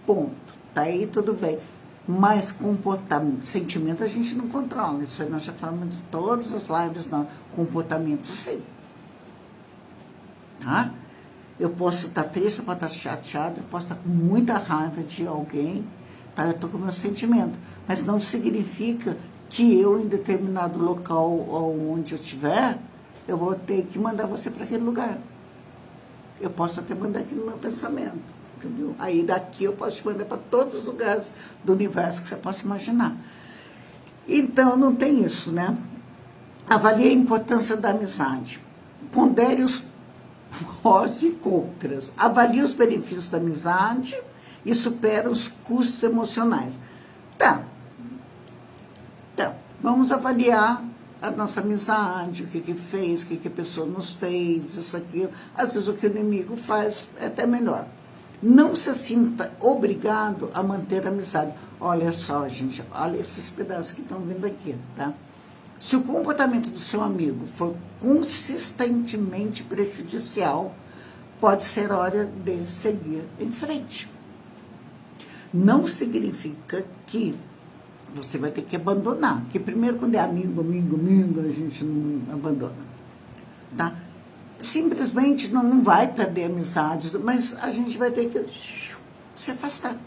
Ponto. Tá aí, tudo bem. Mas comportamento, sentimento a gente não controla. Isso aí nós já falamos de todas as lives, não. Comportamento sim. Tá? Eu posso estar triste, eu posso estar chateada, eu posso estar com muita raiva de alguém, tá? Eu estou com o meu sentimento. Mas não significa que eu, em determinado local onde eu estiver, eu vou ter que mandar você para aquele lugar. eu posso até mandar aqui no meu pensamento, entendeu? Aí daqui eu posso te mandar para todos os lugares do universo que você possa imaginar. Então, não tem isso, né? Avalie a importância da amizade. Pondere os prós e contras. Avalie os benefícios da amizade e supera os custos emocionais. Tá. Então, vamos avaliar a nossa amizade, o que fez, o que a pessoa nos fez, isso, aquilo. Às vezes o que o inimigo faz é até melhor. Não se sinta obrigado a manter a amizade. Olha só, gente, olha esses pedaços que estão vindo aqui, tá? Se o comportamento do seu amigo for consistentemente prejudicial, pode ser hora de seguir em frente. Não significa que você vai ter que abandonar. Porque primeiro, quando é amigo, a gente não abandona, tá? Simplesmente não vai perder amizades, mas a gente vai ter que se afastar.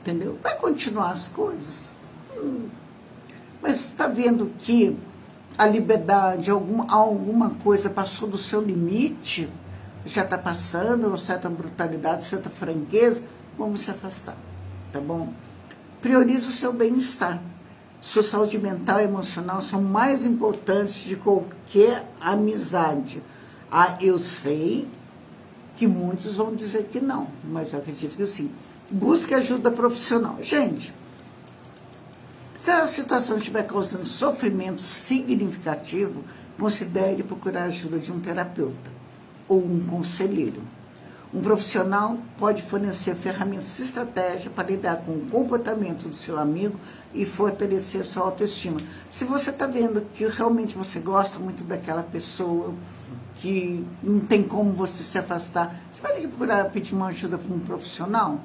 Entendeu? Vai continuar as coisas. Mas está vendo que a liberdade, alguma coisa passou do seu limite, já está passando, certa brutalidade, certa franqueza, vamos se afastar, tá bom? Priorize o seu bem-estar. Sua saúde mental e emocional são mais importantes de qualquer amizade. Eu sei que muitos vão dizer que não, mas eu acredito que sim. Busque ajuda profissional. Gente, se a situação estiver causando sofrimento significativo, considere procurar a ajuda de um terapeuta ou um conselheiro. Um profissional pode fornecer ferramentas e estratégias para lidar com o comportamento do seu amigo e fortalecer sua autoestima. Se você está vendo que realmente você gosta muito daquela pessoa, que não tem como você se afastar, você vai ter que procurar pedir uma ajuda para um profissional?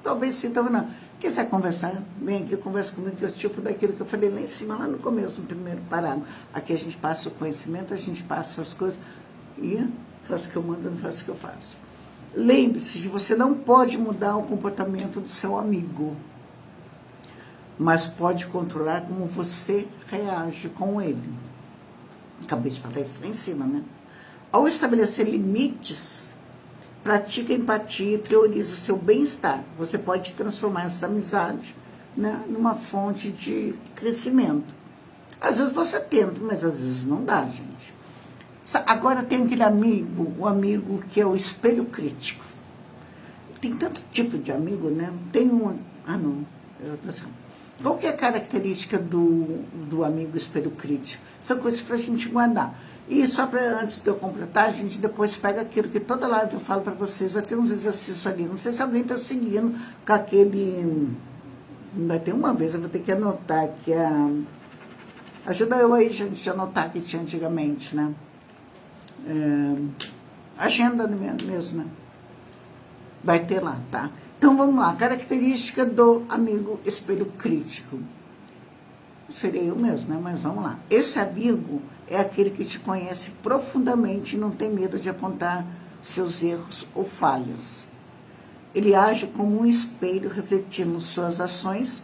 Talvez sim, talvez não. Quiser conversar, vem aqui, conversa comigo, que é o tipo daquilo que eu falei lá em cima, lá no começo, no primeiro parágrafo. Aqui a gente passa o conhecimento, a gente passa as coisas e faço o que eu mando, não faço o que eu faço. Lembre-se que você não pode mudar o comportamento do seu amigo, mas pode controlar como você reage com ele. Acabei de falar isso lá em cima, né? Ao estabelecer limites, pratique a empatia e priorize o seu bem-estar. Você pode transformar essa amizade, né, numa fonte de crescimento. Às vezes você tenta, mas às vezes não dá, gente. Agora tem aquele amigo, o amigo que é o espelho crítico. Tem tanto tipo de amigo, né? Tem um... Qual que é a característica do amigo espelho crítico? São coisas para a gente guardar. E só para, antes de eu completar, a gente depois pega aquilo que toda live eu falo para vocês, vai ter uns exercícios ali. Não sei se alguém está seguindo com aquele... Vai ter uma vez, eu vou ter que anotar aqui ajuda eu aí, gente, a anotar que tinha antigamente, né? Agenda mesmo, né? Vai ter lá, tá? Então, vamos lá. Característica do amigo espelho crítico. Seria eu mesmo, né? Mas vamos lá. Esse amigo é aquele que te conhece profundamente e não tem medo de apontar seus erros ou falhas. Ele age como um espelho refletindo suas ações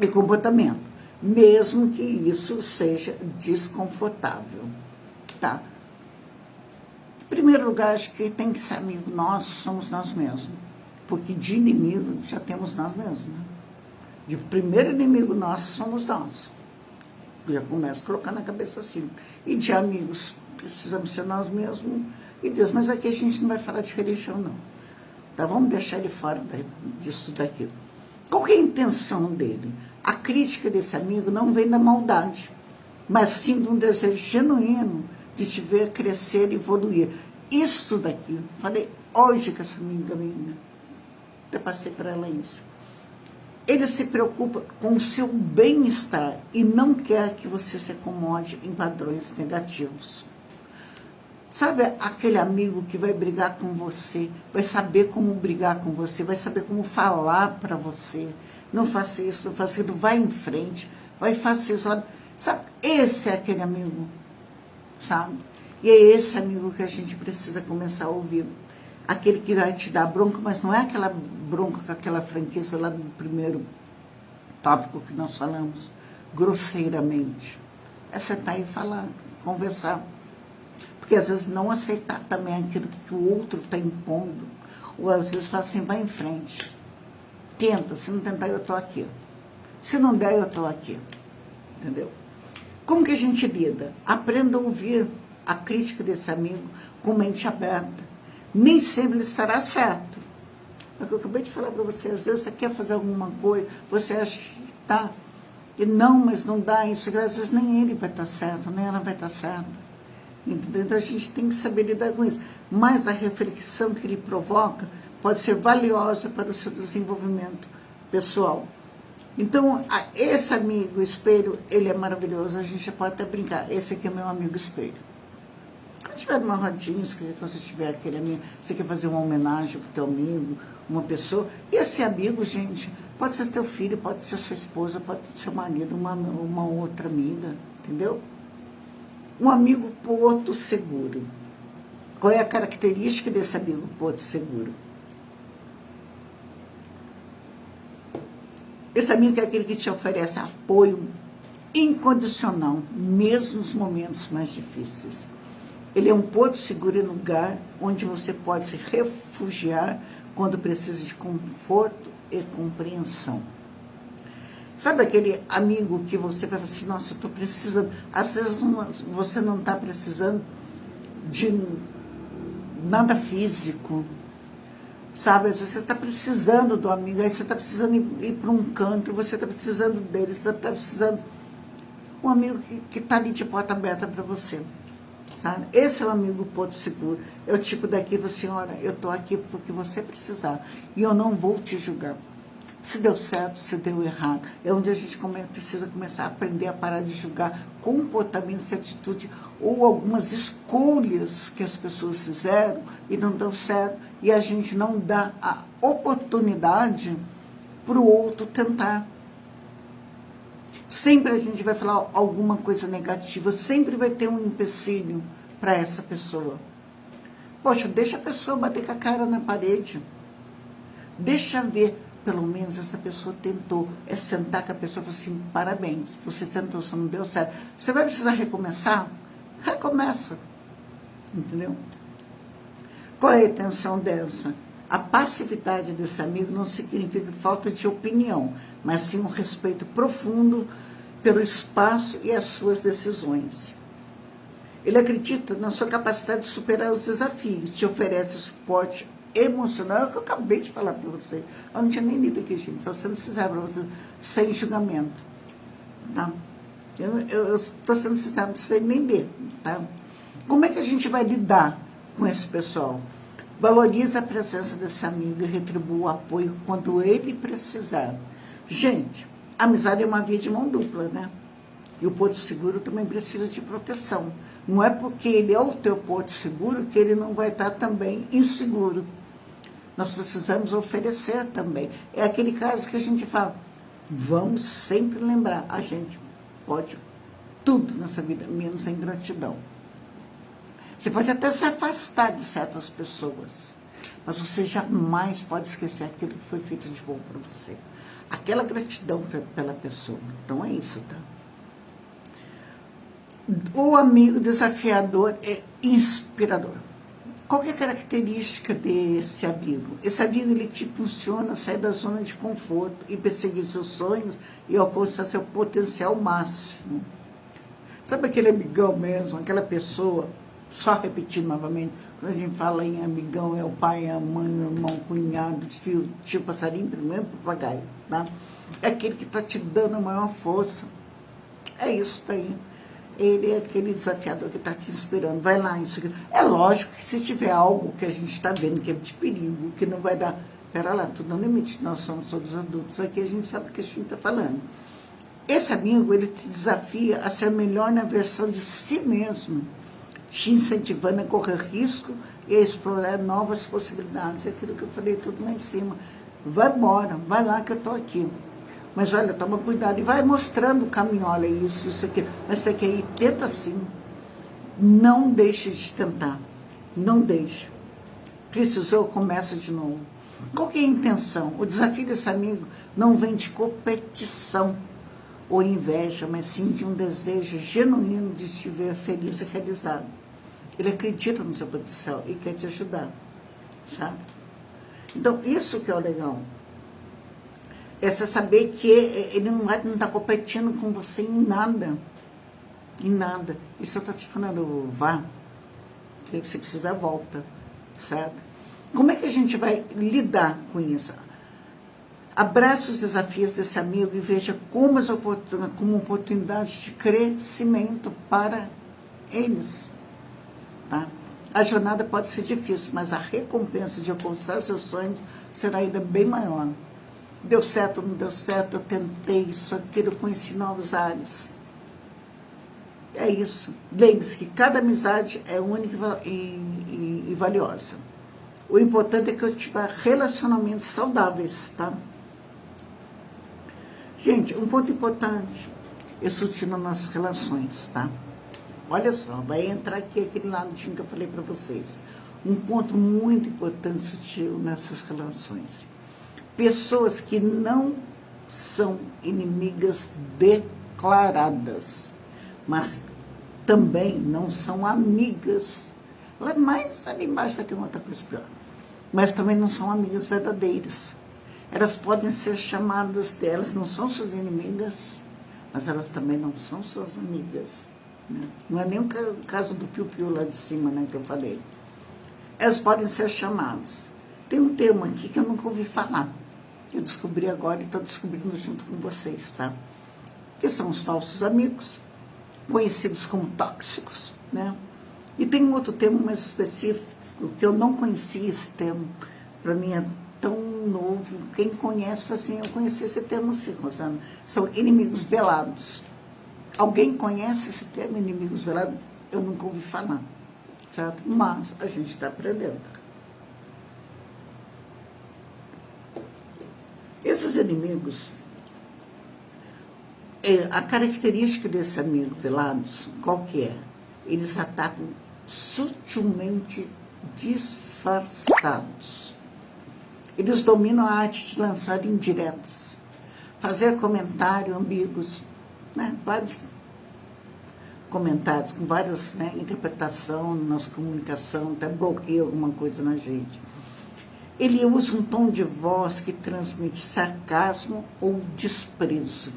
e comportamento, mesmo que isso seja desconfortável, tá? Em primeiro lugar, acho que tem que ser amigo nosso, somos nós mesmos. Porque de inimigo já temos nós mesmos, né? De primeiro inimigo nosso somos nós. Já começa a colocar na cabeça assim. E de amigos, precisamos ser nós mesmos e Deus. Mas aqui a gente não vai falar de religião, não. Tá? Vamos deixar ele fora disso daqui. Qual que é a intenção dele? A crítica desse amigo não vem da maldade, mas sim de um desejo genuíno de te ver crescer e evoluir. Isso daqui, falei hoje com essa amiga minha, até passei para ela isso. Ele se preocupa com o seu bem-estar e não quer que você se acomode em padrões negativos. Sabe aquele amigo que vai brigar com você, vai saber como brigar com você, vai saber como falar para você. Não faça isso, não faça aquilo, vai em frente, vai fazer isso. Sabe, esse é aquele amigo, sabe? E é esse amigo que a gente precisa começar a ouvir. Aquele que vai te dar bronca, mas não é aquela bronca com aquela franqueza lá do primeiro tópico que nós falamos, grosseiramente. É sentar e falar, conversar. Porque às vezes não aceitar também aquilo que o outro está impondo, ou às vezes fala assim, vai em frente, tenta, se não tentar eu estou aqui, se não der eu estou aqui, entendeu? Como que a gente lida? Aprenda a ouvir a crítica desse amigo com mente aberta. Nem sempre ele estará certo. É o que eu acabei de falar para você, às vezes você quer fazer alguma coisa, você acha que está, e não, mas não dá isso, às vezes nem ele vai estar certo, nem ela vai estar certa. Entendeu? Então a gente tem que saber lidar com isso. Mas a reflexão que ele provoca pode ser valiosa para o seu desenvolvimento pessoal. Então, esse amigo espelho, ele é maravilhoso, a gente pode até brincar, esse aqui é meu amigo espelho. Quando tiver numa rodinha, se você tiver aquele amigo, você quer fazer uma homenagem para o teu amigo, uma pessoa, e esse amigo, gente, pode ser teu filho, pode ser sua esposa, pode ser seu marido, uma outra amiga, entendeu? Um amigo porto seguro. Qual é a característica desse amigo porto seguro? Esse amigo é aquele que te oferece apoio incondicional, mesmo nos momentos mais difíceis. Ele é um porto seguro em lugar onde você pode se refugiar quando precisa de conforto e compreensão. Sabe aquele amigo que você vai falar assim, nossa, eu estou precisando, às vezes você não está precisando de nada físico, sabe? Às vezes você está precisando do amigo, aí você está precisando ir para um canto, você está precisando dele, você está precisando um amigo que está ali de porta aberta para você, sabe? Esse é o amigo porto seguro, é o tipo daqui, você, olha, eu estou aqui porque você precisar, e eu não vou te julgar. Se deu certo, se deu errado. É onde a gente precisa começar a aprender a parar de julgar comportamentos e atitude ou algumas escolhas que as pessoas fizeram e não deu certo. E a gente não dá a oportunidade para o outro tentar. Sempre a gente vai falar alguma coisa negativa, sempre vai ter um empecilho para essa pessoa. Poxa, deixa a pessoa bater com a cara na parede. Deixa ver. Pelo menos essa pessoa tentou. É sentar com a pessoa e falar assim, parabéns, você tentou, só não deu certo. Você vai precisar recomeçar? Recomeça. Entendeu? Qual é a intenção dessa? A passividade desse amigo não significa falta de opinião, mas sim um respeito profundo pelo espaço e as suas decisões. Ele acredita na sua capacidade de superar os desafios, te oferece suporte emocional, é o que eu acabei de falar para vocês. Eu não tinha nem lido aqui, gente, só sendo sincero para vocês, sem julgamento, tá? Eu estou sendo sincero, não sei nem ler, tá? Como é que a gente vai lidar com esse pessoal? Valorize a presença desse amigo e retribua o apoio quando ele precisar. Gente, a amizade é uma via de mão dupla, né? E o porto seguro também precisa de proteção. Não é porque ele é o teu porto seguro que ele não vai estar também inseguro. Nós precisamos oferecer também. É aquele caso que a gente fala, vamos sempre lembrar, a gente pode tudo nessa vida, menos a ingratidão. Você pode até se afastar de certas pessoas, mas você jamais pode esquecer aquilo que foi feito de bom para você. Aquela gratidão pela pessoa. Então é isso, tá? O amigo desafiador é inspirador. Qual é a característica desse amigo? Esse amigo, ele te impulsiona a sair da zona de conforto e perseguir seus sonhos e alcançar seu potencial máximo. Sabe aquele amigão mesmo, aquela pessoa, só repetindo novamente, quando a gente fala em amigão, é o pai, a mãe, o irmão, o cunhado, o tio passarinho, primeiro papagaio, tá? É aquele que está te dando a maior força. É isso daí. Ele é aquele desafiador que está te inspirando. Vai lá, isso aqui. É lógico que se tiver algo que a gente está vendo que é de perigo, que não vai dar... Pera lá, tudo no limite. Nós somos todos adultos aqui, a gente sabe o que a gente está falando. Esse amigo, ele te desafia a ser melhor na versão de si mesmo, te incentivando a correr risco e a explorar novas possibilidades. É aquilo que eu falei tudo lá em cima. Vai embora, vai lá que eu estou aqui. Mas olha, toma cuidado. E vai mostrando o caminho, olha isso aqui. Mas você quer ir, tenta sim. Não deixe de tentar. Não deixe. Precisou, começa de novo. Qual que é a intenção? O desafio desse amigo não vem de competição ou inveja, mas sim de um desejo genuíno de se ver feliz e realizado. Ele acredita no seu potencial e quer te ajudar, sabe? Então, isso que é o legal. É você saber que ele não está competindo com você em nada. Em nada. Isso eu estou te falando, vá. Que você precisa volta, certo? Como é que a gente vai lidar com isso? Abrace os desafios desse amigo e veja como oportunidades de crescimento para eles. Tá? A jornada pode ser difícil, mas a recompensa de alcançar seus sonhos será ainda bem maior. Deu certo, não deu certo, eu tentei isso, aquilo, eu conheci novos ares. É isso. Lembre-se que cada amizade é única e valiosa. O importante é que eu tiver relacionamentos saudáveis, tá? Gente, um ponto importante é sutil nas nossas relações, tá? Olha só, vai entrar aqui aquele ladinho que eu falei para vocês. Um ponto muito importante sutil nessas relações. Pessoas que não são inimigas declaradas, mas também não são amigas. Lá mais ali embaixo vai ter uma outra coisa pior. Mas também não são amigas verdadeiras. Elas podem ser chamadas delas, não são suas inimigas, mas elas também não são suas amigas. Né? Não é nem o caso do piu-piu lá de cima, né, que eu falei. Elas podem ser chamadas. Tem um termo aqui que eu nunca ouvi falar. Eu descobri agora e estou descobrindo junto com vocês, tá? Que são os falsos amigos, conhecidos como tóxicos, né? E tem um outro termo mais específico, que eu não conhecia esse termo, para mim é tão novo. Quem conhece, fala assim, eu conheci esse termo sim, Rosana. São inimigos velados. Alguém conhece esse termo, inimigos velados? Eu nunca ouvi falar, certo? Mas a gente está aprendendo. Esses inimigos, a característica desse amigo velados, qual que é? Eles atacam sutilmente disfarçados. Eles dominam a arte de lançar indiretas, fazer comentários ambíguos, né? Vários comentários com várias, né, interpretações na nossa comunicação, até bloqueia alguma coisa na gente. Ele usa um tom de voz que transmite sarcasmo ou desprezo.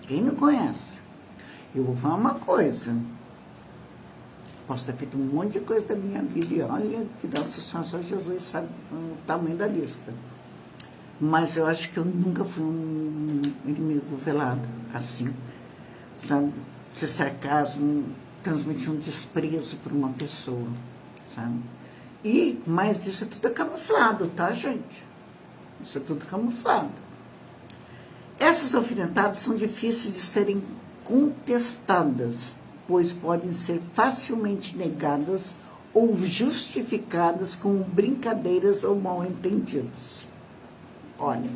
Quem não conhece? Eu vou falar uma coisa. Posso ter feito um monte de coisa da minha vida e olha que Nossa Senhora, só Jesus sabe o tamanho da lista. Mas eu acho que eu nunca fui um inimigo velado assim. Sabe? Ser sarcasmo, transmitir um desprezo por uma pessoa, sabe? Mas isso é tudo camuflado, tá, gente? Isso é tudo camuflado. Essas alfinetadas são difíceis de serem contestadas, pois podem ser facilmente negadas ou justificadas com brincadeiras ou mal-entendidos. Olha,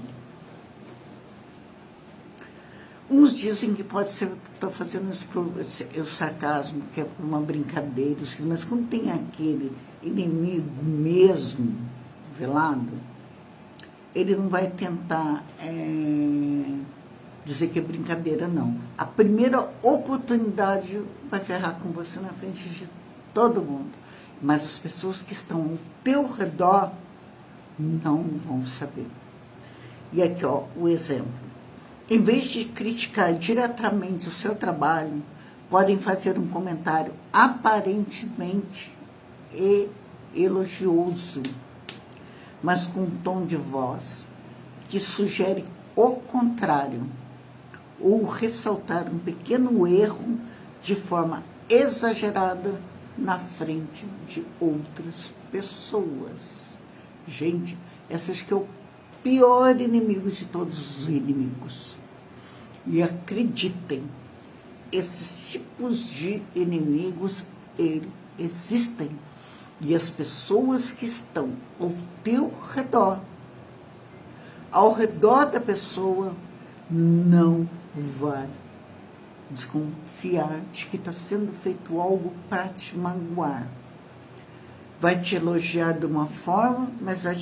uns dizem que pode ser que estou fazendo isso por o sarcasmo, que é por uma brincadeira, mas quando tem aquele inimigo mesmo, velado, ele não vai tentar dizer que é brincadeira, não. A primeira oportunidade vai ferrar com você na frente de todo mundo. Mas as pessoas que estão ao teu redor não vão saber. E aqui, ó, o exemplo. Em vez de criticar diretamente o seu trabalho, podem fazer um comentário aparentemente elogioso, mas com um tom de voz que sugere o contrário, ou ressaltar um pequeno erro de forma exagerada na frente de outras pessoas. Gente, essa acho que é o pior inimigo de todos os inimigos. E acreditem, esses tipos de inimigos, eles existem. E as pessoas que estão ao teu redor, ao redor da pessoa, não vai desconfiar de que está sendo feito algo para te magoar. Vai te elogiar de uma forma, mas vai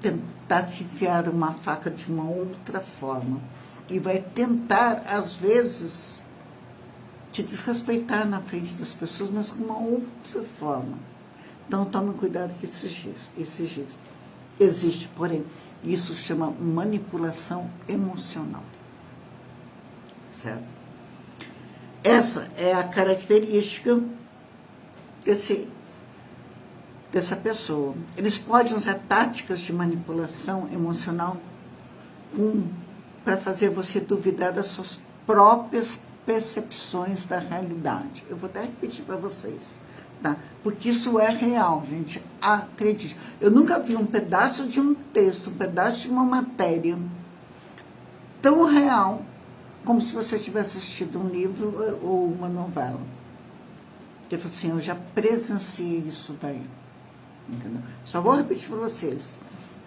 tentar te enfiar uma faca de uma outra forma. E vai tentar, às vezes, te desrespeitar na frente das pessoas, mas com uma outra forma. Então, tome cuidado que isso existe, porém, isso chama manipulação emocional. Certo? Essa é a característica dessa pessoa. Eles podem usar táticas de manipulação emocional para fazer você duvidar das suas próprias percepções da realidade. Eu vou até repetir para vocês, tá? Porque isso é real, gente. Acredite. Eu nunca vi um pedaço de um texto, um pedaço de uma matéria tão real como se você tivesse assistido um livro ou uma novela. Eu falei assim, eu já presenciei isso daí. Entendeu? Só vou repetir para vocês.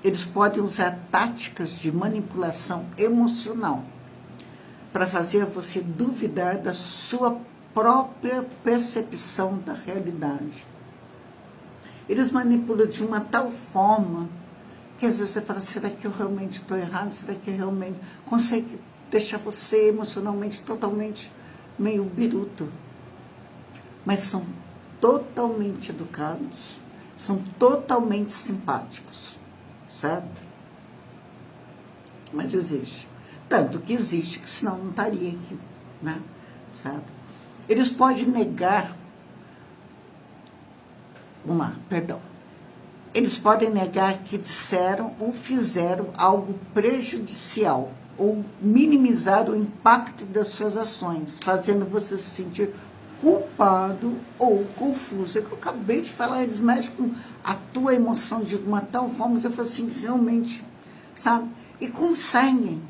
Eles podem usar táticas de manipulação emocional para fazer você duvidar da sua própria percepção da realidade. Eles manipulam de uma tal forma que às vezes você fala, será que eu realmente estou errado? Será que eu realmente consegue deixar você emocionalmente totalmente meio biruto? Mas são totalmente educados, são totalmente simpáticos, certo? Mas existe. Tanto que existe, que senão não estaria aqui, né? Certo? Eles podem negar, eles podem negar que disseram ou fizeram algo prejudicial ou minimizar o impacto das suas ações, fazendo você se sentir culpado ou confuso. É que eu acabei de falar, eles mexem com a tua emoção de uma tal forma, você fala assim, realmente, sabe? E consegue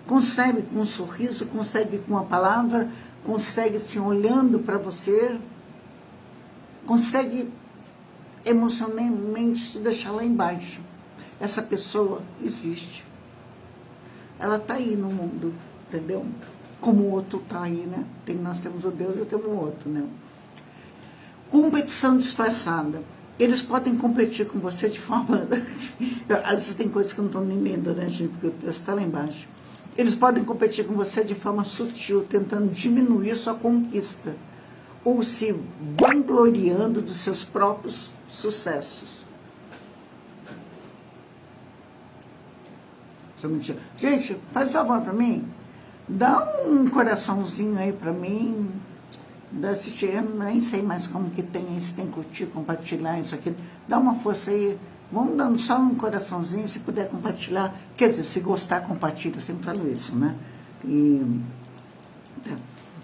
com um sorriso, consegue com uma palavra, consegue assim, olhando para você, consegue emocionalmente te deixar lá embaixo. Essa pessoa existe. Ela está aí no mundo, entendeu? Como o outro está aí, né? Nós temos o Deus e eu tenho o outro, né? Competição disfarçada. Eles podem competir com você de forma... Às vezes tem coisas que eu não estou nem lendo, né, gente? Porque o texto está lá embaixo. Eles podem competir com você de forma sutil, tentando diminuir sua conquista, ou se vangloriando dos seus próprios sucessos. Gente, faz um favor para mim, dá um coraçãozinho aí para mim, eu nem sei mais como que tem, se tem curtir, compartilhar, isso aqui, dá uma força aí, vamos dando só um coraçãozinho, se puder compartilhar, quer dizer, se gostar, compartilha, eu sempre falo isso, né?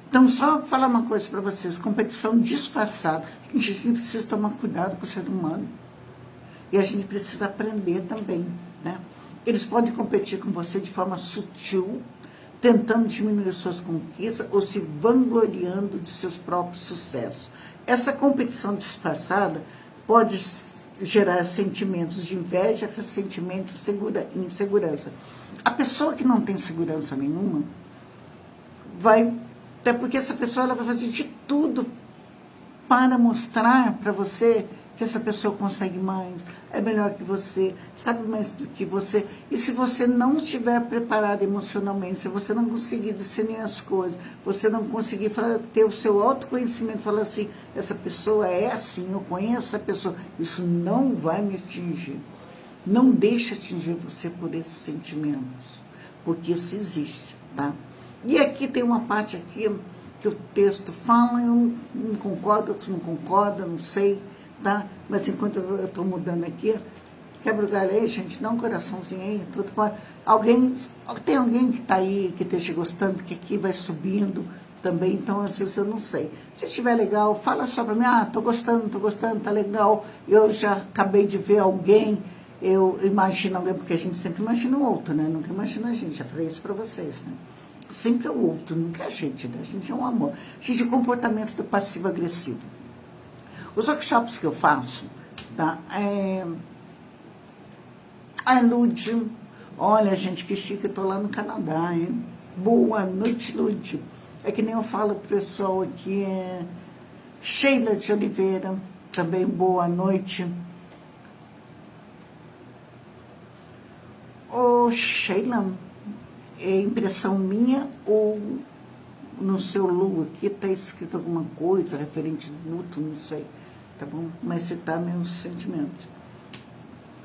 Então, só falar uma coisa para vocês, competição disfarçada, a gente precisa tomar cuidado com o ser humano, e a gente precisa aprender também, né? Eles podem competir com você de forma sutil, tentando diminuir suas conquistas ou se vangloriando de seus próprios sucessos. Essa competição disfarçada pode gerar sentimentos de inveja, ressentimento e insegurança. A pessoa que não tem segurança nenhuma até porque essa pessoa ela vai fazer de tudo para mostrar para você que essa pessoa consegue mais, é melhor que você, sabe mais do que você. E se você não estiver preparado emocionalmente, se você não conseguir discernir as coisas, você não conseguir ter o seu autoconhecimento, falar assim, essa pessoa é assim, eu conheço essa pessoa, isso não vai me atingir. Não deixe atingir você por esses sentimentos, porque isso existe, tá? E aqui tem uma parte aqui que o texto fala, eu não concordo, outro não concorda, não sei, tá? Mas enquanto eu estou mudando aqui, quebra o galho aí, gente, dá um coraçãozinho aí, tudo pode. Tem alguém que está aí, que esteja gostando, que aqui vai subindo também, então às vezes eu não sei. Se estiver legal, fala só para mim, tô gostando, tá legal, eu já acabei de ver alguém, eu imagino alguém, porque a gente sempre imagina o outro, né? Nunca imagina a gente, já falei isso para vocês, né? Sempre é o outro, nunca é a gente, né? A gente é um amor. A gente é o comportamento do passivo-agressivo. Os workshops que eu faço, tá? A Lud, olha, gente, que chique, eu tô lá no Canadá, hein? Boa noite, Lud. É que nem eu falo pro pessoal aqui, Sheila de Oliveira, também boa noite. Ô, Sheila, é impressão minha ou no seu logo aqui está escrito alguma coisa referente ao luto, não sei, tá bom? Mas você tá meus sentimentos.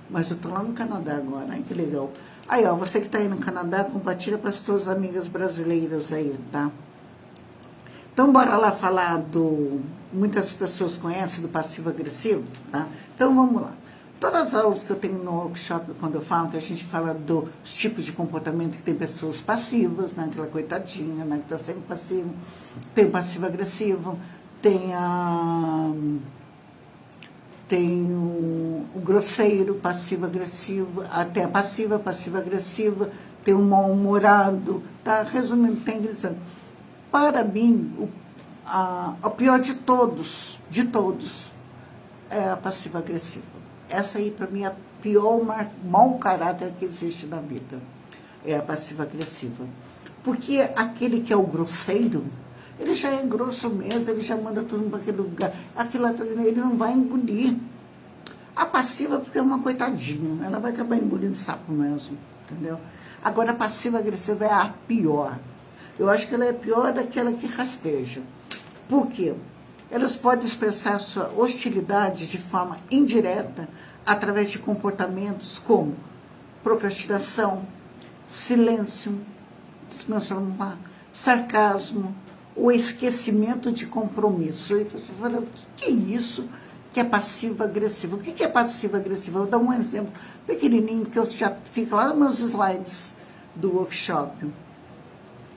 Mas eu tô lá no Canadá agora, ai que legal. Aí, ó, você que tá aí no Canadá, compartilha para as suas amigas brasileiras aí, tá? Então, bora lá falar do... Muitas pessoas conhecem do passivo-agressivo, tá? Então, vamos lá. Todas as aulas que eu tenho no workshop, quando eu falo, que a gente fala dos tipos de comportamento, que tem pessoas passivas, né? Aquela coitadinha, né? Que tá sempre passivo. Tem o passivo-agressivo, tem o grosseiro, passivo-agressivo, tem a passiva, passiva-agressiva, tem o mal-humorado, tá? Resumindo, tem gritando. Para mim, o pior de todos, é a passiva-agressiva. Essa aí, para mim, é a pior mau caráter que existe na vida. É a passiva-agressiva. Porque aquele que é o grosseiro, ele já é grosso mesmo, ele já manda todo mundo para aquele lugar. Aquilo lá, ele não vai engolir. A passiva, porque é uma coitadinha, ela vai acabar engolindo sapo mesmo, entendeu? Agora, a passiva-agressiva é a pior. Eu acho que ela é pior daquela que rasteja. Por quê? Elas podem expressar sua hostilidade de forma indireta através de comportamentos como procrastinação, silêncio, nós vamos lá, sarcasmo, o esquecimento de compromisso. E você fala, o que é isso que é passivo-agressivo? O que é passivo-agressivo? Eu vou dar um exemplo pequenininho, que eu já fico lá nos meus slides do workshop.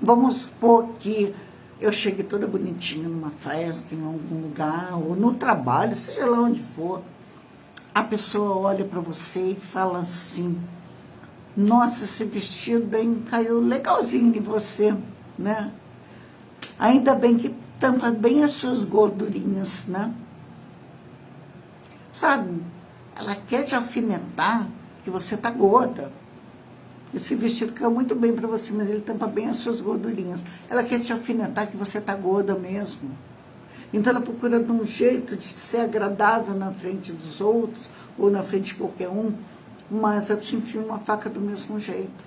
Vamos supor que eu chegue toda bonitinha numa festa, em algum lugar, ou no trabalho, seja lá onde for. A pessoa olha para você e fala assim, nossa, esse vestido aí caiu legalzinho em você, né? Ainda bem que tampa bem as suas gordurinhas, né? Sabe, ela quer te alfinetar que você tá gorda. Esse vestido caiu muito bem para você, mas ele tampa bem as suas gordurinhas. Ela quer te alfinetar que você tá gorda mesmo. Então ela procura de um jeito de ser agradável na frente dos outros, ou na frente de qualquer um, mas ela te enfia uma faca do mesmo jeito.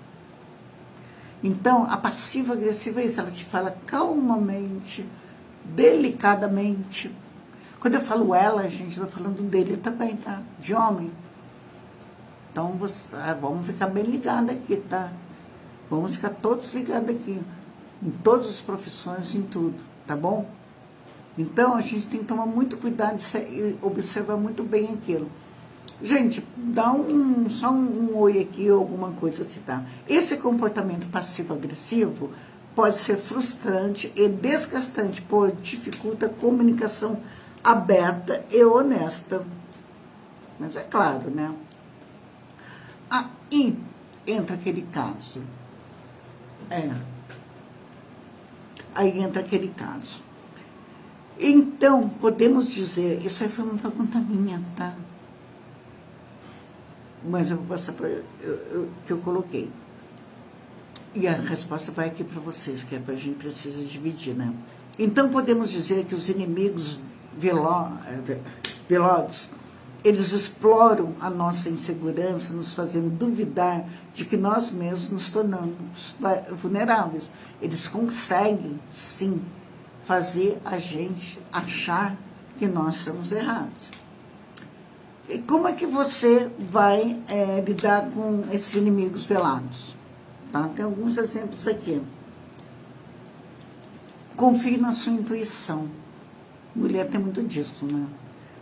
Então, a passiva-agressiva é isso, ela te fala calmamente, delicadamente. Quando eu falo ela, gente, eu estou falando dele também, tá? De homem. Então, vamos ficar bem ligados aqui, tá? Vamos ficar todos ligados aqui. Em todas as profissões, em tudo, tá bom? Então, a gente tem que tomar muito cuidado e observar muito bem aquilo. Gente, dá só um oi aqui ou alguma coisa assim, tá? Esse comportamento passivo-agressivo pode ser frustrante e desgastante, pois dificulta a comunicação aberta e honesta. Mas é claro, né? Aí entra aquele caso. Aí entra aquele caso. Então, podemos dizer, isso aí foi uma pergunta minha, tá? Mas eu vou passar para que eu coloquei. E a resposta vai aqui para vocês, que é para a gente precisa dividir, né? Então, podemos dizer que os inimigos velozes, eles exploram a nossa insegurança, nos fazendo duvidar de que nós mesmos nos tornamos vulneráveis. Eles conseguem, sim, fazer a gente achar que nós estamos errados. E como é que você vai lidar com esses inimigos velados? Tá? Tem alguns exemplos aqui. Confie na sua intuição. Mulher tem muito disso, né?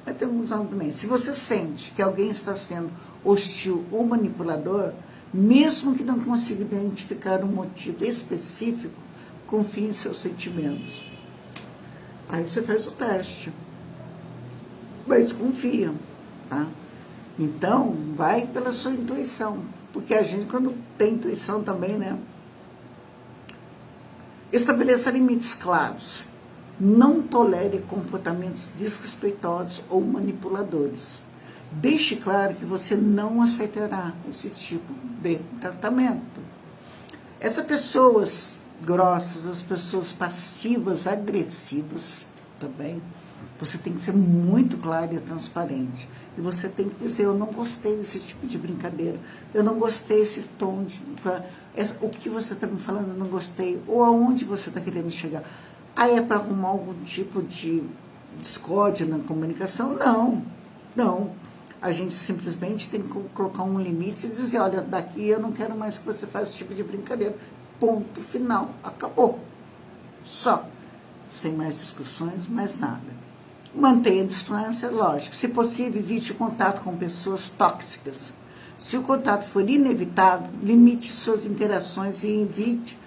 Mas tem alguns homens também. Se você sente que alguém está sendo hostil ou manipulador, mesmo que não consiga identificar um motivo específico, confie em seus sentimentos. Aí você faz o teste. Mas confia. Tá? Então, vai pela sua intuição, porque a gente, quando tem intuição também, né? Estabeleça limites claros. Não tolere comportamentos desrespeitosos ou manipuladores. Deixe claro que você não aceitará esse tipo de tratamento. Essas pessoas grossas, as pessoas passivas, agressivas, tá bem? Você tem que ser muito claro e transparente. E você tem que dizer, eu não gostei desse tipo de brincadeira, eu não gostei desse tom, o que você está me falando, eu não gostei, ou aonde você está querendo chegar. Aí é para arrumar algum tipo de discórdia na comunicação? Não, não. A gente simplesmente tem que colocar um limite e dizer, olha, daqui eu não quero mais que você faça esse tipo de brincadeira. Ponto final, acabou. Só. Sem mais discussões, mais nada. Mantenha a distância, lógico. Se possível, evite o contato com pessoas tóxicas. Se o contato for inevitável, limite suas interações e evite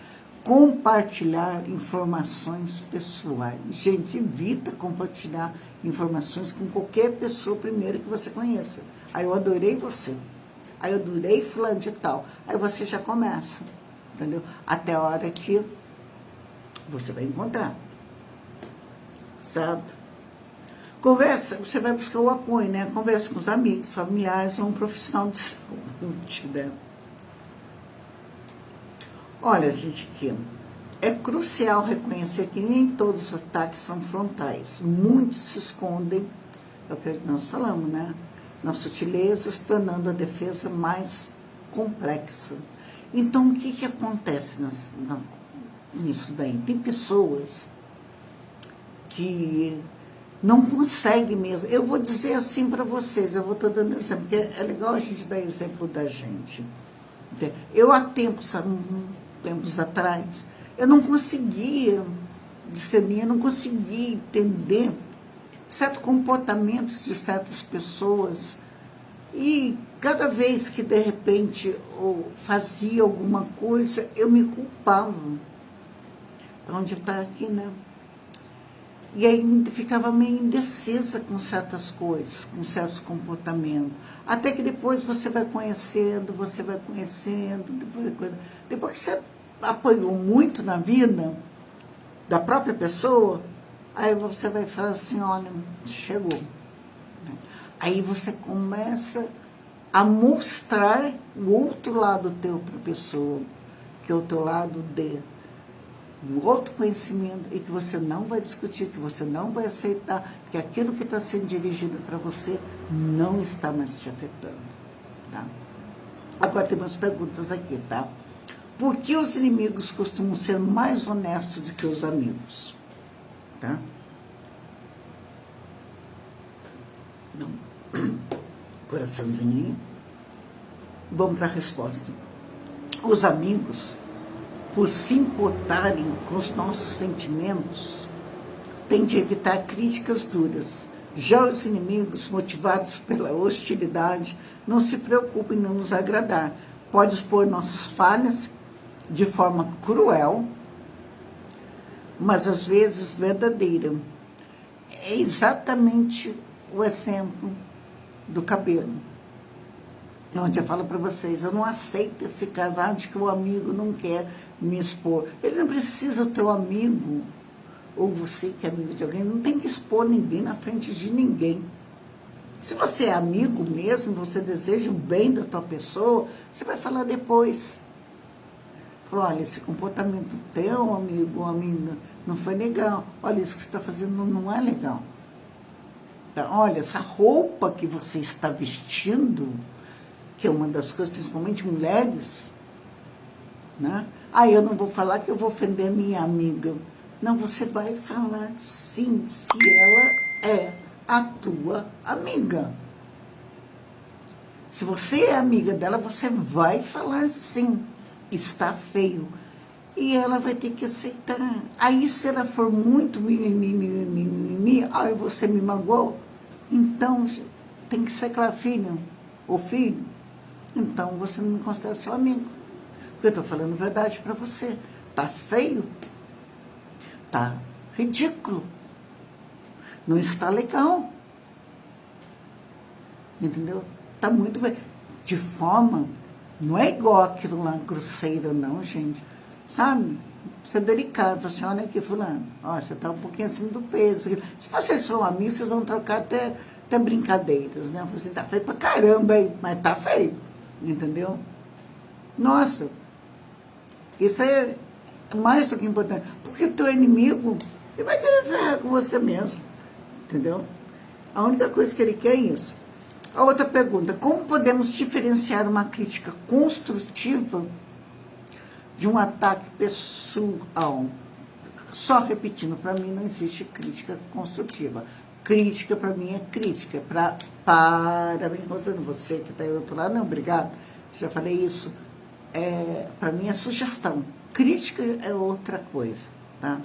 compartilhar informações pessoais. Gente, evita compartilhar informações com qualquer pessoa primeiro que você conheça. Aí eu adorei você. Aí eu adorei fulano de tal. Aí você já começa, entendeu? Até a hora que você vai encontrar. Certo? Conversa, você vai buscar o apoio, né? Conversa com os amigos, familiares ou um profissional de saúde, né? Olha, gente, aqui é crucial reconhecer que nem todos os ataques são frontais. Muitos se escondem, é o que nós falamos, né? Nas sutilezas, tornando a defesa mais complexa. Então, o que acontece nisso daí? Tem pessoas que não conseguem mesmo. Eu vou dizer assim para vocês, eu vou estar dando exemplo, porque é legal a gente dar exemplo da gente. Eu, há tempos atrás, eu não conseguia discernir, eu não conseguia entender certos comportamentos de certas pessoas. E cada vez que, de repente, eu fazia alguma coisa, eu me culpava. Onde está aqui, né? E aí ficava meio indecisa com certas coisas, com certos comportamentos. Até que depois você vai conhecendo, depois que você apanhou muito na vida da própria pessoa, aí você vai falar assim, olha, chegou. Aí você começa a mostrar o outro lado teu para a pessoa, que é o teu lado do autoconhecimento, e que você não vai discutir, que você não vai aceitar, que aquilo que está sendo dirigido para você não está mais te afetando. Tá? Agora tem umas perguntas aqui, tá? Por que os inimigos costumam ser mais honestos do que os amigos? Tá? Não. Coraçãozinho. Vamos para a resposta. Os amigos, por se importarem com os nossos sentimentos, tendem a evitar críticas duras. Já os inimigos, motivados pela hostilidade, não se preocupam em não nos agradar. Pode expor nossas falhas de forma cruel, mas às vezes verdadeira. É exatamente o exemplo do cabelo. Onde eu falo para vocês, eu não aceito esse casal de que o amigo não quer me expor. Ele não precisa, o teu amigo, ou você que é amigo de alguém, não tem que expor ninguém na frente de ninguém. Se você é amigo mesmo, você deseja o bem da tua pessoa, você vai falar depois. Fala, olha, esse comportamento teu, amigo ou amiga, não foi legal. Olha, isso que você está fazendo não é legal. Olha, essa roupa que você está vestindo, que é uma das coisas, principalmente mulheres, né? Aí eu não vou falar que eu vou ofender a minha amiga. Não, você vai falar sim, se ela é a tua amiga. Se você é amiga dela, você vai falar sim, está feio. E ela vai ter que aceitar. Aí se ela for muito mimimi, aí você me magoou, então tem que ser claro, filho ou filho, então você não me considera seu amigo. Porque eu estou falando a verdade para você. Tá feio, tá ridículo, não está legal. Entendeu? Tá muito de forma, não é igual aquilo lá grosseiro não, gente. Sabe? Você é delicado, assim, olha aqui, fulano, ó, você tá um pouquinho acima do peso. Se vocês são amigos, vocês vão trocar até brincadeiras, né? Você tá feio pra caramba, hein? Mas tá feio, entendeu? Nossa, isso é mais do que importante, porque o teu inimigo, Ele vai querer ferrar com você mesmo, entendeu? A única coisa que ele quer é isso. A outra pergunta, como podemos diferenciar uma crítica construtiva de um ataque pessoal? Só repetindo, para mim não existe crítica construtiva. Crítica para mim é crítica, para mim, Rosana, você que está aí do outro lado, não, obrigado, já falei isso, para mim é sugestão. Crítica é outra coisa, tá?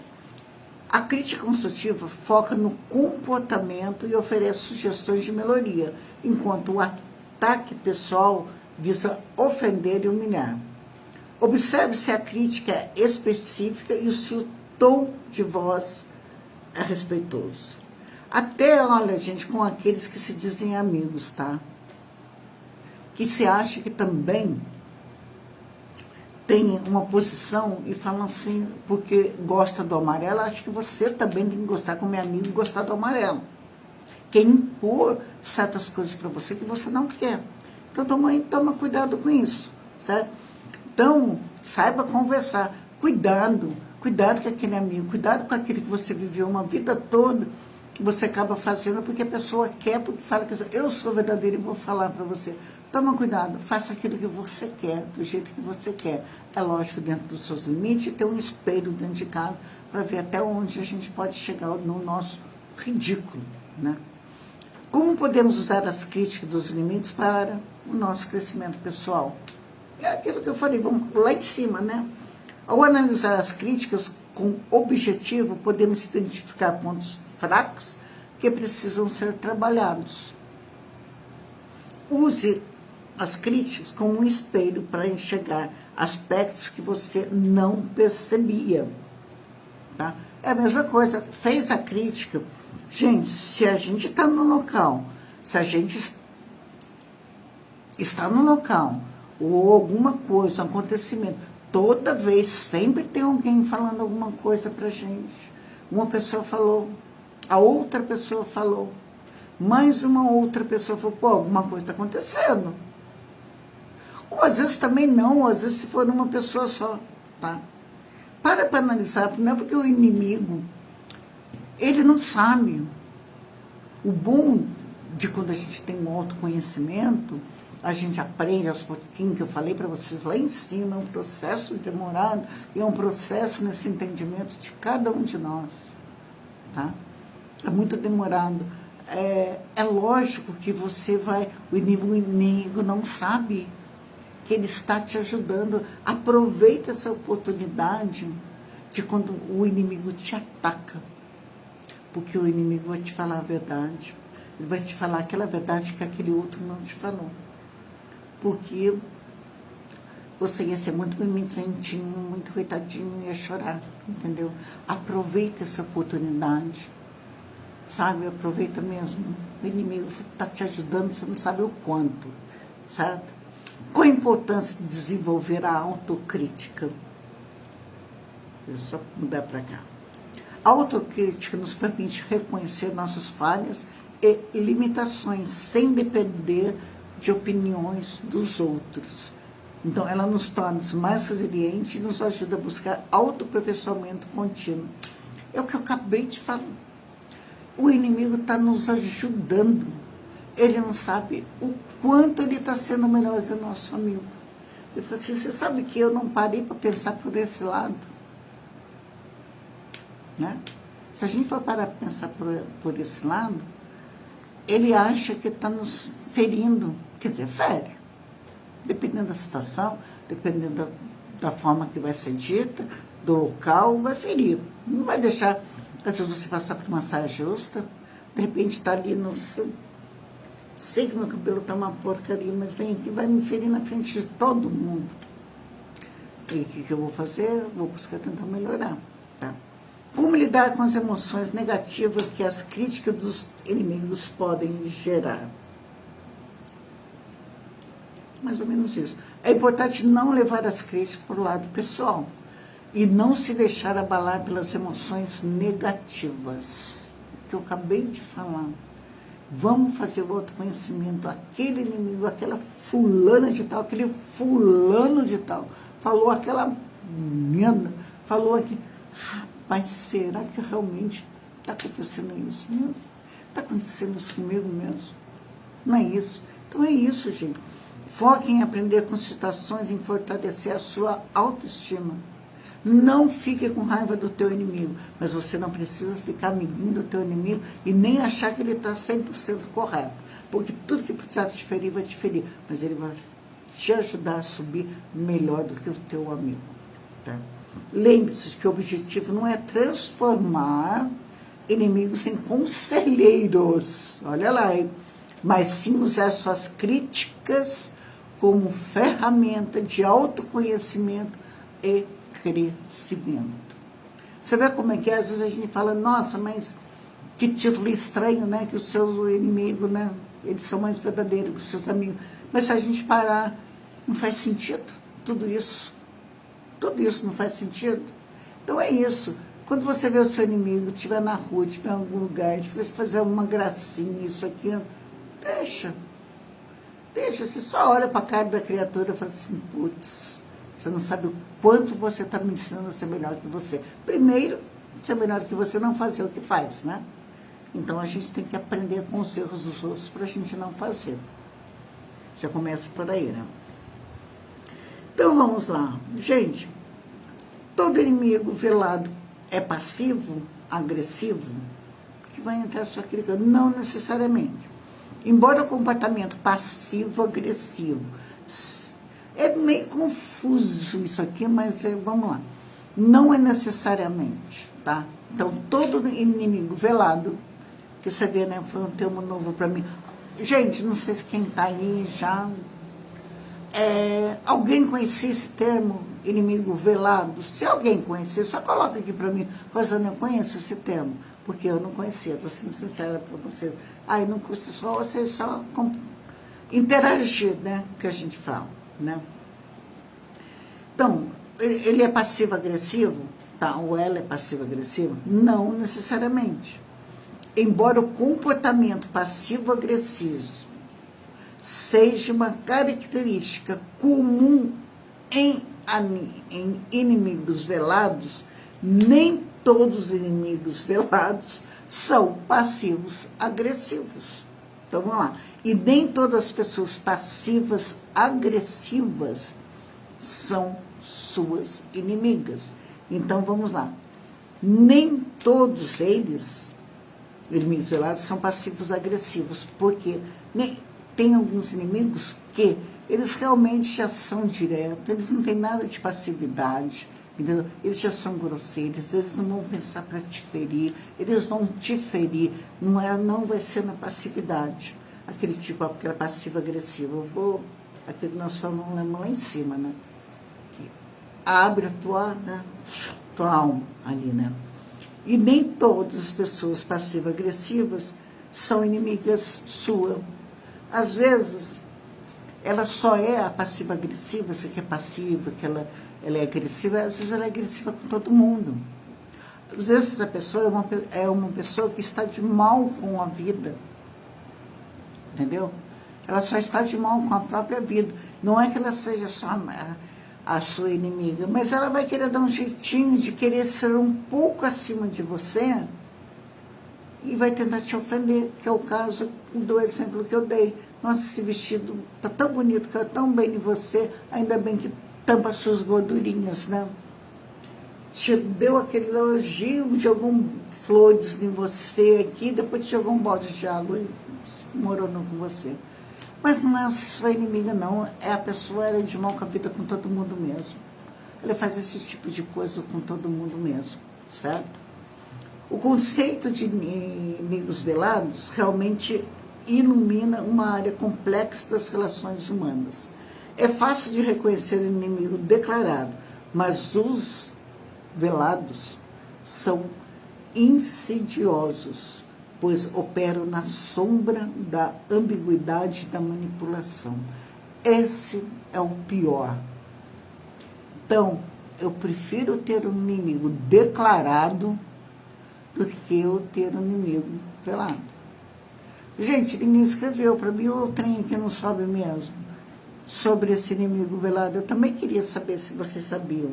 A crítica construtiva foca no comportamento e oferece sugestões de melhoria, enquanto o ataque pessoal visa ofender e humilhar. Observe se a crítica é específica e se o tom de voz é respeitoso. Até, olha, gente, com aqueles que se dizem amigos, tá? Que se acha que também tem uma posição e falam assim, porque gosta do amarelo, acho que você também tem que gostar, como meu amigo, gostar do amarelo. Quer impor certas coisas para você que você não quer. Então, toma cuidado com isso, certo? Então, saiba conversar. Cuidado com aquele amigo, cuidado com aquele que você viveu uma vida toda, que você acaba fazendo porque a pessoa quer, porque fala que eu sou verdadeiro e vou falar para você. Toma cuidado, faça aquilo que você quer, do jeito que você quer. É lógico, dentro dos seus limites, ter um espelho dentro de casa para ver até onde a gente pode chegar no nosso ridículo, né? Como podemos usar as críticas dos limites para o nosso crescimento pessoal? É aquilo que eu falei, vamos lá em cima, né? Ao analisar as críticas com objetivo, podemos identificar pontos fracos que precisam ser trabalhados. Use as críticas como um espelho para enxergar aspectos que você não percebia, tá? É a mesma coisa, fez a crítica. Gente, se a gente está no local, se a gente está no local, ou alguma coisa, um acontecimento, toda vez, sempre tem alguém falando alguma coisa pra gente. Uma pessoa falou, a outra pessoa falou, mais uma outra pessoa falou, pô, alguma coisa está acontecendo. Ou às vezes também não, ou às vezes se for uma pessoa só, tá? Para analisar, não é porque o inimigo, ele não sabe. O bom de quando a gente tem um autoconhecimento, a gente aprende aos pouquinhos, que eu falei para vocês lá em cima, é um processo demorado, e é um processo nesse entendimento de cada um de nós, tá? É muito demorado. É lógico que você vai, o inimigo não sabe que ele está te ajudando. Aproveita essa oportunidade de quando o inimigo te ataca, porque o inimigo vai te falar a verdade, ele vai te falar aquela verdade que aquele outro não te falou, porque você ia ser muito mimizentinho, muito coitadinho, ia chorar, entendeu? Aproveita essa oportunidade, sabe? Aproveita mesmo. O inimigo está te ajudando, você não sabe o quanto, certo? Qual a importância de desenvolver a autocrítica? Deixa eu só mudar para cá. A autocrítica nos permite reconhecer nossas falhas e limitações, sem depender de opiniões dos outros. Então, ela nos torna mais resilientes e nos ajuda a buscar autoaperfeiçoamento contínuo. É o que eu acabei de falar. O inimigo está nos ajudando. Ele não sabe o quanto ele está sendo melhor que o nosso amigo. Você fala assim, você sabe que eu não parei para pensar por esse lado? Né? Se a gente for parar para pensar por esse lado, ele acha que está nos ferindo. Quer dizer, fere. Dependendo da situação, dependendo da forma que vai ser dita, do local, vai ferir. Não vai deixar, às vezes, você passar por uma saia justa, de repente está ali no... Sei que meu cabelo está uma porcaria, mas vem aqui, vai me ferir na frente de todo mundo. E o que eu vou fazer? Vou buscar tentar melhorar. Tá? Como lidar com as emoções negativas que as críticas dos inimigos podem gerar? Mais ou menos isso. É importante não levar as críticas para o lado pessoal e não se deixar abalar pelas emoções negativas, que eu acabei de falar. Vamos fazer o autoconhecimento. Aquele inimigo, aquela fulana de tal, aquele fulano de tal, falou aquela merda, falou aqui. Mas será que realmente está acontecendo isso mesmo? Está acontecendo isso comigo mesmo? Não é isso. Então é isso, gente. Foque em aprender com situações, em fortalecer a sua autoestima. Não fique com raiva do teu inimigo, mas você não precisa ficar medindo o teu inimigo e nem achar que ele está 100% correto. Porque tudo que precisar te ferir, vai te ferir. Mas ele vai te ajudar a subir melhor do que o teu amigo. Tá? Lembre-se que o objetivo não é transformar inimigos em conselheiros. Olha lá, hein? Mas sim usar suas críticas como ferramenta de autoconhecimento e crescimento. Você vê como é que é? Às vezes a gente fala, nossa, mas que título estranho, né? Que os seus inimigos, né? Eles são mais verdadeiros que os seus amigos. Mas se a gente parar, não faz sentido tudo isso. Tudo isso não faz sentido. Então é isso. Quando você vê o seu inimigo, estiver na rua, estiver em algum lugar, estiver fazer uma gracinha, isso aqui, deixa. Você só olha para a cara da criatura e fala assim, putz, você não sabe o quanto você está me ensinando a ser melhor que você. Primeiro, ser melhor que você não fazer o que faz, né? Então a gente tem que aprender com os erros dos outros para a gente não fazer. Já começa por aí, né? Então vamos lá. Gente, todo inimigo velado é passivo, agressivo, que vai entrar a sua crítica? Não necessariamente. Embora o comportamento passivo-agressivo, é meio confuso isso aqui, mas vamos lá. Não é necessariamente, tá? Então, todo inimigo velado, que você vê, né, foi um termo novo para mim. Gente, não sei se quem está aí já... alguém conhecia esse termo, inimigo velado? Se alguém conhecer, só coloca aqui para mim. Rosana, eu conheço esse termo, porque eu não conhecia, estou sendo sincera para vocês. Aí não custa só vocês só interagir, né, que a gente fala, né? Então, ele é passivo-agressivo? Tá, ou ela é passivo-agressiva? Não necessariamente. Embora o comportamento passivo-agressivo seja uma característica comum em inimigos velados, nem todos os inimigos velados são passivos agressivos. Então vamos lá. E nem todas as pessoas passivas agressivas são suas inimigas. Então vamos lá. Nem todos eles, inimigos velados, são passivos agressivos, porque tem alguns inimigos que eles realmente já são diretos, eles não têm nada de passividade, entendeu? Eles já são grosseiros, eles não vão pensar para te ferir, eles vão te ferir, não vai ser na passividade, aquele tipo, aquela passiva-agressiva. Aquilo que nós falamos lá em cima, né? Abre a tua alma ali, né? E nem todas as pessoas passivo-agressivas são inimigas suas. Às vezes, ela só é a passiva-agressiva, você que é passiva, que ela é agressiva, às vezes ela é agressiva com todo mundo. Às vezes essa pessoa é uma pessoa que está de mal com a vida, entendeu? Ela só está de mal com a própria vida. Não é que ela seja só a sua inimiga, mas ela vai querer dar um jeitinho de querer ser um pouco acima de você e vai tentar te ofender, que é o caso do exemplo que eu dei. Nossa, esse vestido está tão bonito, está tão bem em você, ainda bem que tampa suas gordurinhas, né? Te deu aquele elogio, jogou flores em você aqui, depois te jogou um balde de água e morou com você. Mas não é a sua inimiga, não. A pessoa era de mal com a vida com todo mundo mesmo. Ela faz esse tipo de coisa com todo mundo mesmo, certo? O conceito de inimigos velados realmente ilumina uma área complexa das relações humanas. É fácil de reconhecer o inimigo declarado, mas os velados são insidiosos, pois operam na sombra da ambiguidade e da manipulação. Esse é o pior. Então, eu prefiro ter um inimigo declarado do que eu ter um inimigo velado. Gente, ninguém escreveu para mim, o trem aqui não sobe mesmo, sobre esse inimigo velado. Eu também queria saber se vocês sabiam.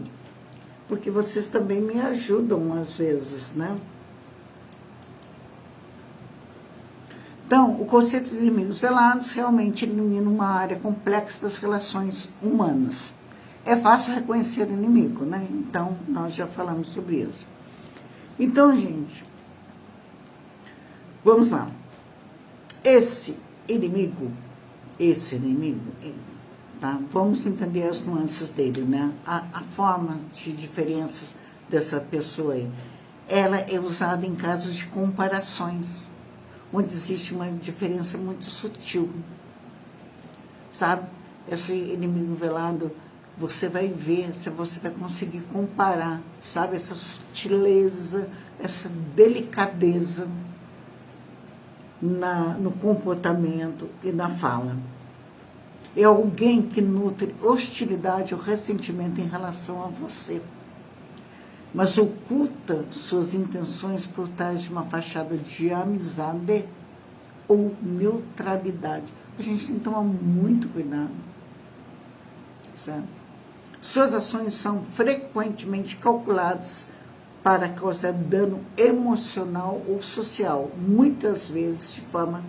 porque vocês também me ajudam às vezes, né? Então, o conceito de inimigos velados realmente elimina uma área complexa das relações humanas. É fácil reconhecer o inimigo, né? Então, nós já falamos sobre isso. Então, gente, vamos lá. Esse inimigo, tá? Vamos entender as nuances dele, né? A forma de diferenças dessa pessoa aí. Ela é usada em casos de comparações, onde existe uma diferença muito sutil, sabe? Esse inimigo velado, você vai ver, você vai conseguir comparar, sabe? Essa sutileza, essa delicadeza no comportamento e na fala. É alguém que nutre hostilidade ou ressentimento em relação a você, mas oculta suas intenções por trás de uma fachada de amizade ou neutralidade. A gente tem que tomar muito cuidado, certo? Suas ações são frequentemente calculadas para causar dano emocional ou social, muitas vezes de forma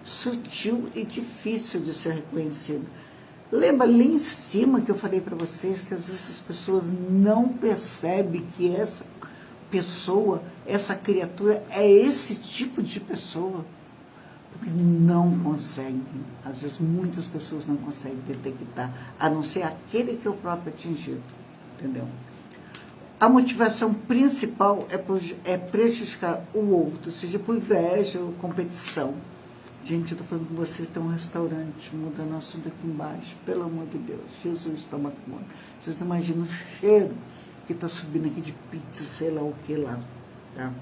sutil e difícil de ser reconhecido. Lembra ali em cima que eu falei para vocês que às vezes as pessoas não percebem que essa pessoa, essa criatura é esse tipo de pessoa? Porque não conseguem, às vezes muitas pessoas não conseguem detectar, a não ser aquele que é o próprio atingido, entendeu? A motivação principal é prejudicar o outro, seja por inveja ou competição. Gente, eu estou falando com vocês, tem um restaurante, mudando o assunto aqui embaixo, pelo amor de Deus, Jesus toma conta. Vocês não imaginam o cheiro que está subindo aqui de pizza, sei lá o que lá, tá?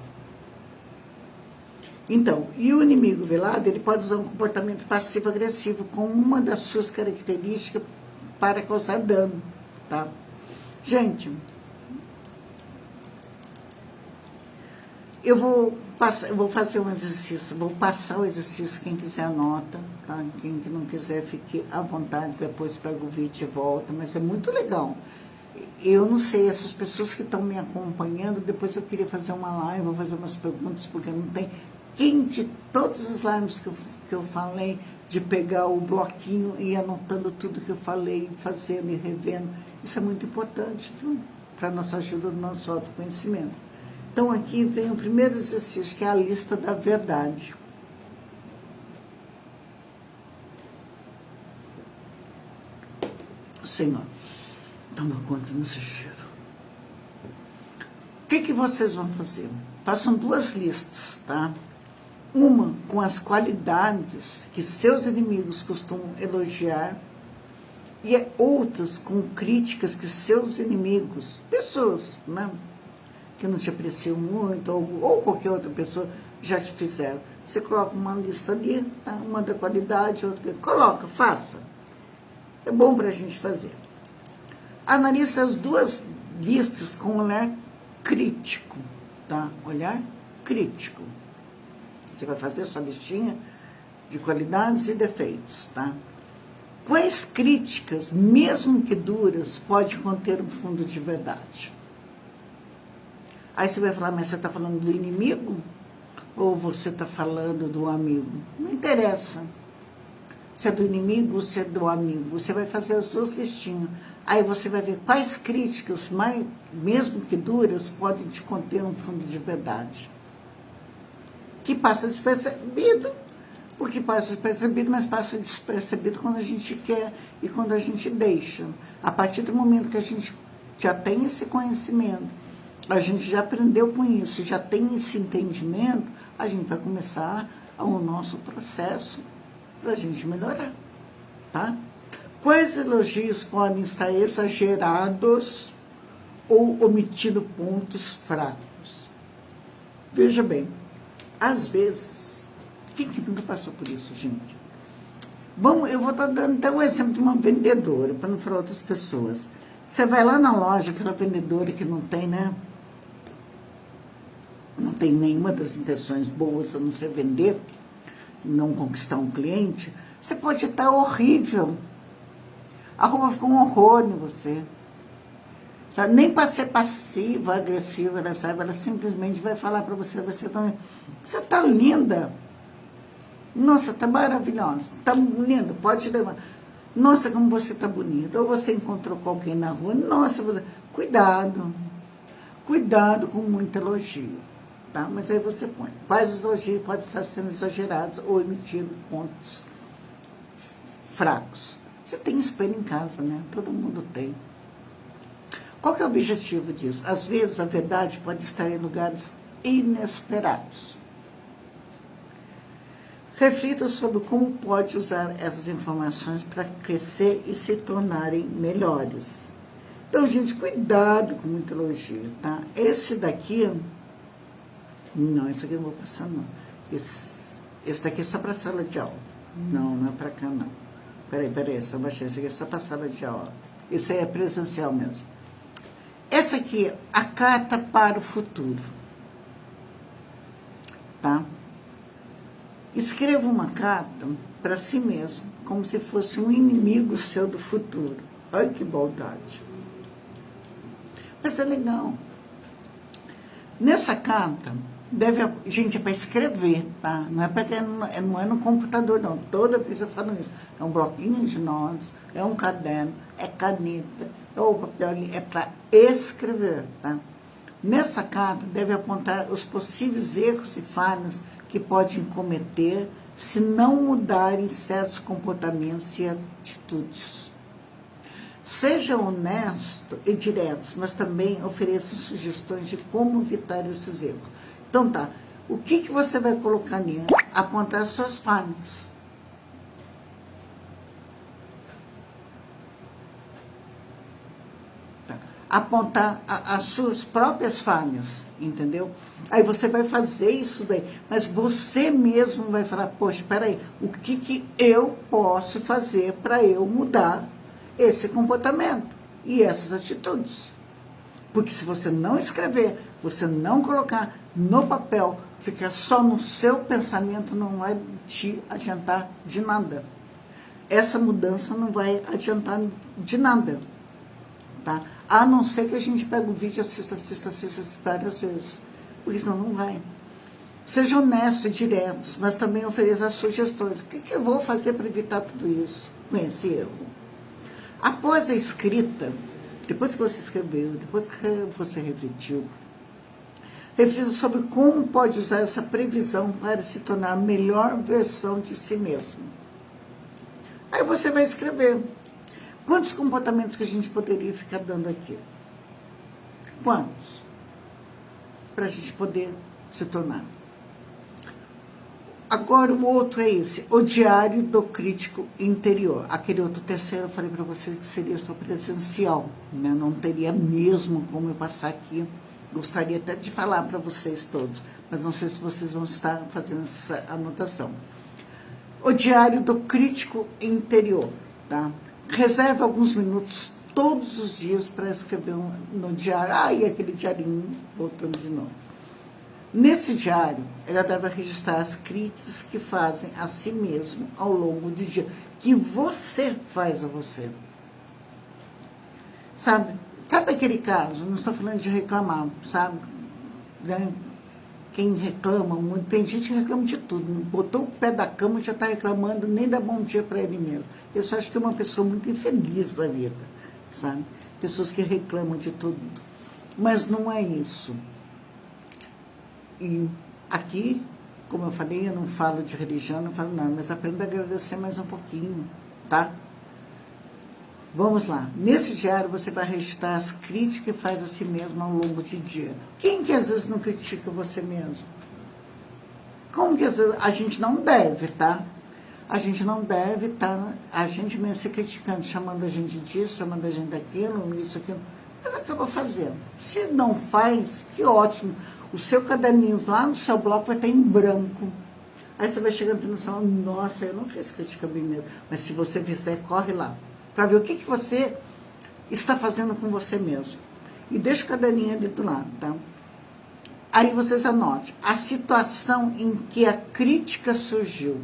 Então, e o inimigo velado, ele pode usar um comportamento passivo-agressivo como uma das suas características para causar dano, tá? Gente, eu vou fazer um exercício, vou passar o exercício, quem quiser anota, tá? Quem não quiser fique à vontade, depois pega o vídeo e volta, mas é muito legal. Eu não sei, essas pessoas que estão me acompanhando, depois eu queria fazer uma live, vou fazer umas perguntas, porque não tem quem de todas as lives que eu falei, de pegar o bloquinho e ir anotando tudo que eu falei, fazendo e revendo, isso é muito importante, para a nossa ajuda no nosso autoconhecimento. Então, aqui vem o primeiro exercício, que é a lista da verdade. Senhor, toma conta nesse cheiro. O que vocês vão fazer? Façam duas listas, tá? Uma com as qualidades que seus inimigos costumam elogiar e outras com críticas que seus inimigos, pessoas, né, que não te apreciam muito, ou qualquer outra pessoa, já te fizeram. Você coloca uma lista ali, tá? Uma da qualidade, outra... Coloca, faça. É bom para a gente fazer. Analise as duas listas com um olhar crítico, tá? Olhar crítico. Você vai fazer sua listinha de qualidades e defeitos, tá? Quais críticas, mesmo que duras, pode conter um fundo de verdade? Aí você vai falar, mas você está falando do inimigo? Ou você está falando do amigo? Não interessa. Se é do inimigo ou se é do amigo. Você vai fazer as duas listinhas. Aí você vai ver quais críticas, mesmo que duras, podem te conter um fundo de verdade. Que passa despercebido, porque passa despercebido, mas passa despercebido quando a gente quer e quando a gente deixa. A partir do momento que a gente já tem esse conhecimento, a gente já aprendeu com isso, já tem esse entendimento, a gente vai começar o nosso processo para a gente melhorar, tá? Quais elogios podem estar exagerados ou omitindo pontos fracos? Veja bem, às vezes, quem que nunca passou por isso, gente? Bom, eu vou estar dando até um exemplo de uma vendedora, para não falar outras pessoas. Você vai lá na loja, aquela vendedora que não tem, né? Não tem nenhuma das intenções boas a não ser vender, não conquistar um cliente. Você pode estar horrível. A roupa ficou um horror em você. Sabe? Nem para ser passiva, agressiva, ela simplesmente vai falar para você, você tá linda. Nossa, tá maravilhosa. Tá linda, pode levar. Nossa, como você tá bonita. Ou você encontrou com alguém na rua. Nossa, você... Cuidado. Cuidado com muito elogio. Tá? Mas aí você põe. Quais os elogios podem estar sendo exagerados ou emitindo pontos fracos. Você tem espelho em casa, né? Todo mundo tem. Qual que é o objetivo disso? Às vezes a verdade pode estar em lugares inesperados. Reflita sobre como pode usar essas informações para crescer e se tornarem melhores. Então, gente, cuidado com muito elogio, tá? Esse daqui... Não, esse aqui eu não vou passar, não. Esse daqui é só para sala de aula. Não, não é para cá, não. Peraí, só baixei. Esse aqui é só para sala de aula. Esse aí é presencial mesmo. Essa aqui é a carta para o futuro. Tá? Escreva uma carta para si mesmo, como se fosse um inimigo seu do futuro. Ai, que maldade. Mas é legal. Nessa carta, gente, é para escrever, tá? Não é para não é no computador, não. Toda vez eu falo isso. É um bloquinho de notas, é um caderno, é caneta, é o papel ali, é para escrever, tá? Nessa carta, deve apontar os possíveis erros e falhas que podem cometer se não mudarem certos comportamentos e atitudes. Seja honesto e direto, mas também ofereça sugestões de como evitar esses erros. Então tá, o que você vai colocar nele? Apontar suas falhas. Tá. Apontar as suas próprias falhas, entendeu? Aí você vai fazer isso daí, mas você mesmo vai falar, poxa, peraí, o que eu posso fazer para eu mudar esse comportamento e essas atitudes? Porque se você não escrever, você não colocar no papel, ficar só no seu pensamento, não vai te adiantar de nada. Essa mudança não vai adiantar de nada, tá? A não ser que a gente pegue o vídeo e assista várias vezes, porque senão não vai. Seja honesto e direto, mas também ofereça sugestões. O que eu vou fazer para evitar tudo isso, com esse erro? Após a escrita, depois que você escreveu, depois que você refletiu, reflita sobre como pode usar essa previsão para se tornar a melhor versão de si mesmo. Aí você vai escrever. Quantos comportamentos que a gente poderia ficar dando aqui? Quantos? Para a gente poder se tornar. Agora o outro é esse, o diário do crítico interior. Aquele outro terceiro eu falei para vocês que seria só presencial, né? Não teria mesmo como eu passar aqui. Gostaria até de falar para vocês todos, mas não sei se vocês vão estar fazendo essa anotação. O diário do crítico interior, tá? Reserve alguns minutos todos os dias para escrever no diário. E aquele diarinho, voltando de novo. Nesse diário, ela deve registrar as críticas que fazem a si mesmo ao longo do dia, que você faz a você. Sabe aquele caso? Não estou falando de reclamar, sabe? Quem reclama muito, tem gente que reclama de tudo, botou o pé da cama e já está reclamando, nem dá bom dia para ele mesmo. Eu só acho que é uma pessoa muito infeliz da vida, sabe? Pessoas que reclamam de tudo. Mas não é isso. E aqui, como eu falei, eu não falo de religião, não falo nada, mas aprenda a agradecer mais um pouquinho, tá? Vamos lá. Nesse diário você vai registrar as críticas que faz a si mesmo ao longo do dia. Quem que às vezes não critica você mesmo? Como que às vezes a gente não deve, tá? A gente não deve estar, a gente mesmo se criticando, chamando a gente disso, chamando a gente daquilo, isso, aquilo. Mas acaba fazendo. Se não faz, que ótimo. O seu caderninho lá no seu bloco vai estar em branco. Aí você vai chegando no final, nossa, eu não fiz crítica a mim mesmo. Mas se você fizer, corre lá. Para ver o que você está fazendo com você mesmo. E deixa o caderninho ali do lado, tá? Aí vocês anotem a situação em que a crítica surgiu.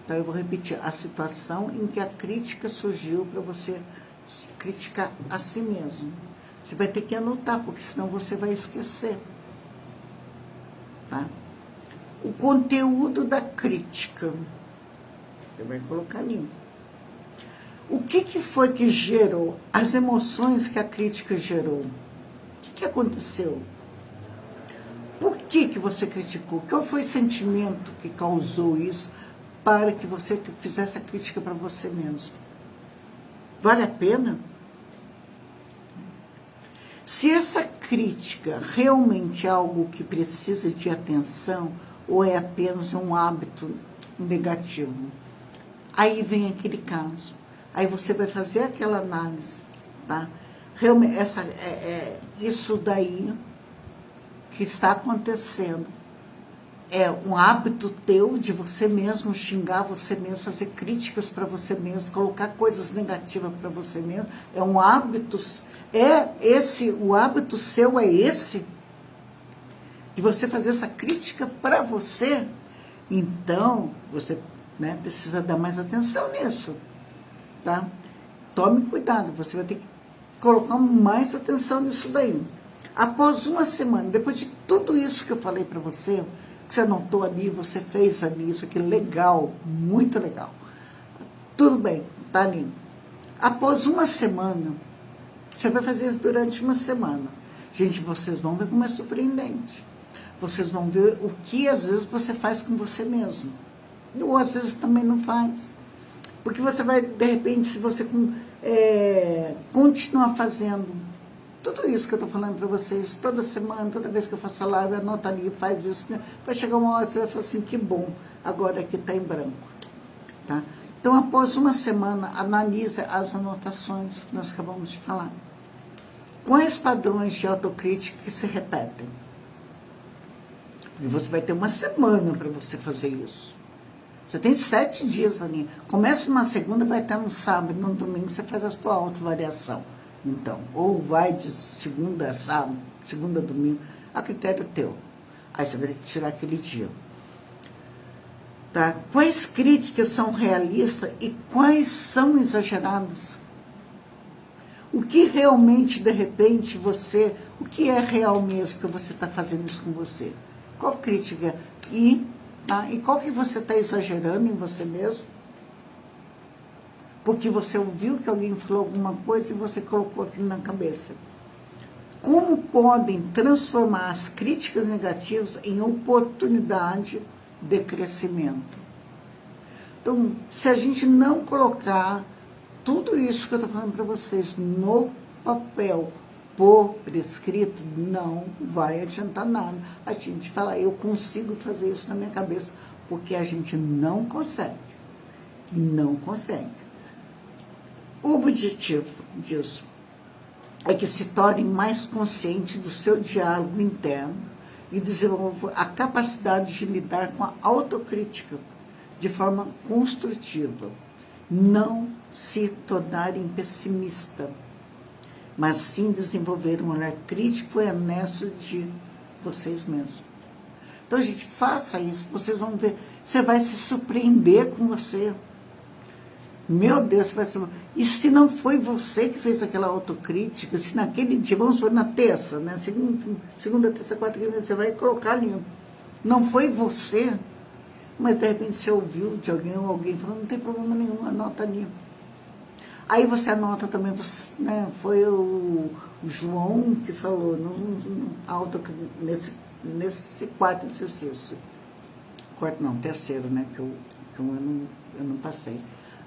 Então eu vou repetir, a situação em que a crítica surgiu para você criticar a si mesmo. Você vai ter que anotar, porque senão você vai esquecer. Tá? O conteúdo da crítica. Você vai colocar ali. O que foi que gerou? As emoções que a crítica gerou. O que aconteceu? Por que você criticou? Qual foi o sentimento que causou isso para que você fizesse a crítica para você mesmo? Vale a pena? Se essa crítica realmente é algo que precisa de atenção ou é apenas um hábito negativo, aí vem aquele caso. Aí você vai fazer aquela análise, tá? Realmente, isso daí que está acontecendo é um hábito teu de você mesmo xingar você mesmo, fazer críticas para você mesmo, colocar coisas negativas para você mesmo. É um hábito, o hábito seu é esse, de você fazer essa crítica para você. Então, você, né, precisa dar mais atenção nisso, tá? Tome cuidado, você vai ter que colocar mais atenção nisso daí. Após uma semana, depois de tudo isso que eu falei para você, que você anotou ali, você fez ali, isso aqui, legal, muito legal. Tudo bem, tá ali. Após uma semana, você vai fazer isso durante uma semana. Gente, vocês vão ver como é surpreendente. Vocês vão ver o que às vezes você faz com você mesmo. Ou às vezes também não faz. Porque você vai, de repente, se você continuar fazendo tudo isso que eu estou falando para vocês, toda semana, toda vez que eu faço a live, anota ali, faz isso, né? Vai chegar uma hora, você vai falar assim, que bom, agora aqui está em branco. Tá? Então, após uma semana, analise as anotações que nós acabamos de falar. Quais padrões de autocrítica que se repetem? E você vai ter uma semana para você fazer isso. Você tem 7 dias ali. Começa na segunda, vai até no sábado, no domingo, você faz a sua autovariação. Então, ou vai de segunda a sábado, segunda a domingo, a critério teu. Aí você vai ter que tirar aquele dia. Tá? Quais críticas são realistas e quais são exageradas? O que realmente, de repente, o que é real mesmo que você está fazendo isso com você? Qual crítica? E qual que você está exagerando em você mesmo? Porque você ouviu que alguém falou alguma coisa e você colocou aquilo na cabeça. Como podem transformar as críticas negativas em oportunidade de crescimento? Então, se a gente não colocar tudo isso que eu estou falando para vocês no papel, por escrito, não vai adiantar nada. A gente fala, eu consigo fazer isso na minha cabeça, porque a gente não consegue. Não consegue. O objetivo disso é que se torne mais consciente do seu diálogo interno e desenvolva a capacidade de lidar com a autocrítica de forma construtiva. Não se tornarem pessimista, mas sim desenvolver um olhar crítico e honesto de vocês mesmos. Então, gente, faça isso, vocês vão ver, você vai se surpreender com você. Meu Deus, você vai se... E se não foi você que fez aquela autocrítica, se naquele dia, vamos supor, na terça, né? Segunda, terça, quarta, quinta, você vai colocar ali. Não foi você, mas de repente você ouviu de alguém ou alguém falou, não tem problema nenhum, anota ali. Aí você anota também, né? Foi o João que falou nesse quarto exercício. Quarto não, terceiro, né? Que eu não passei.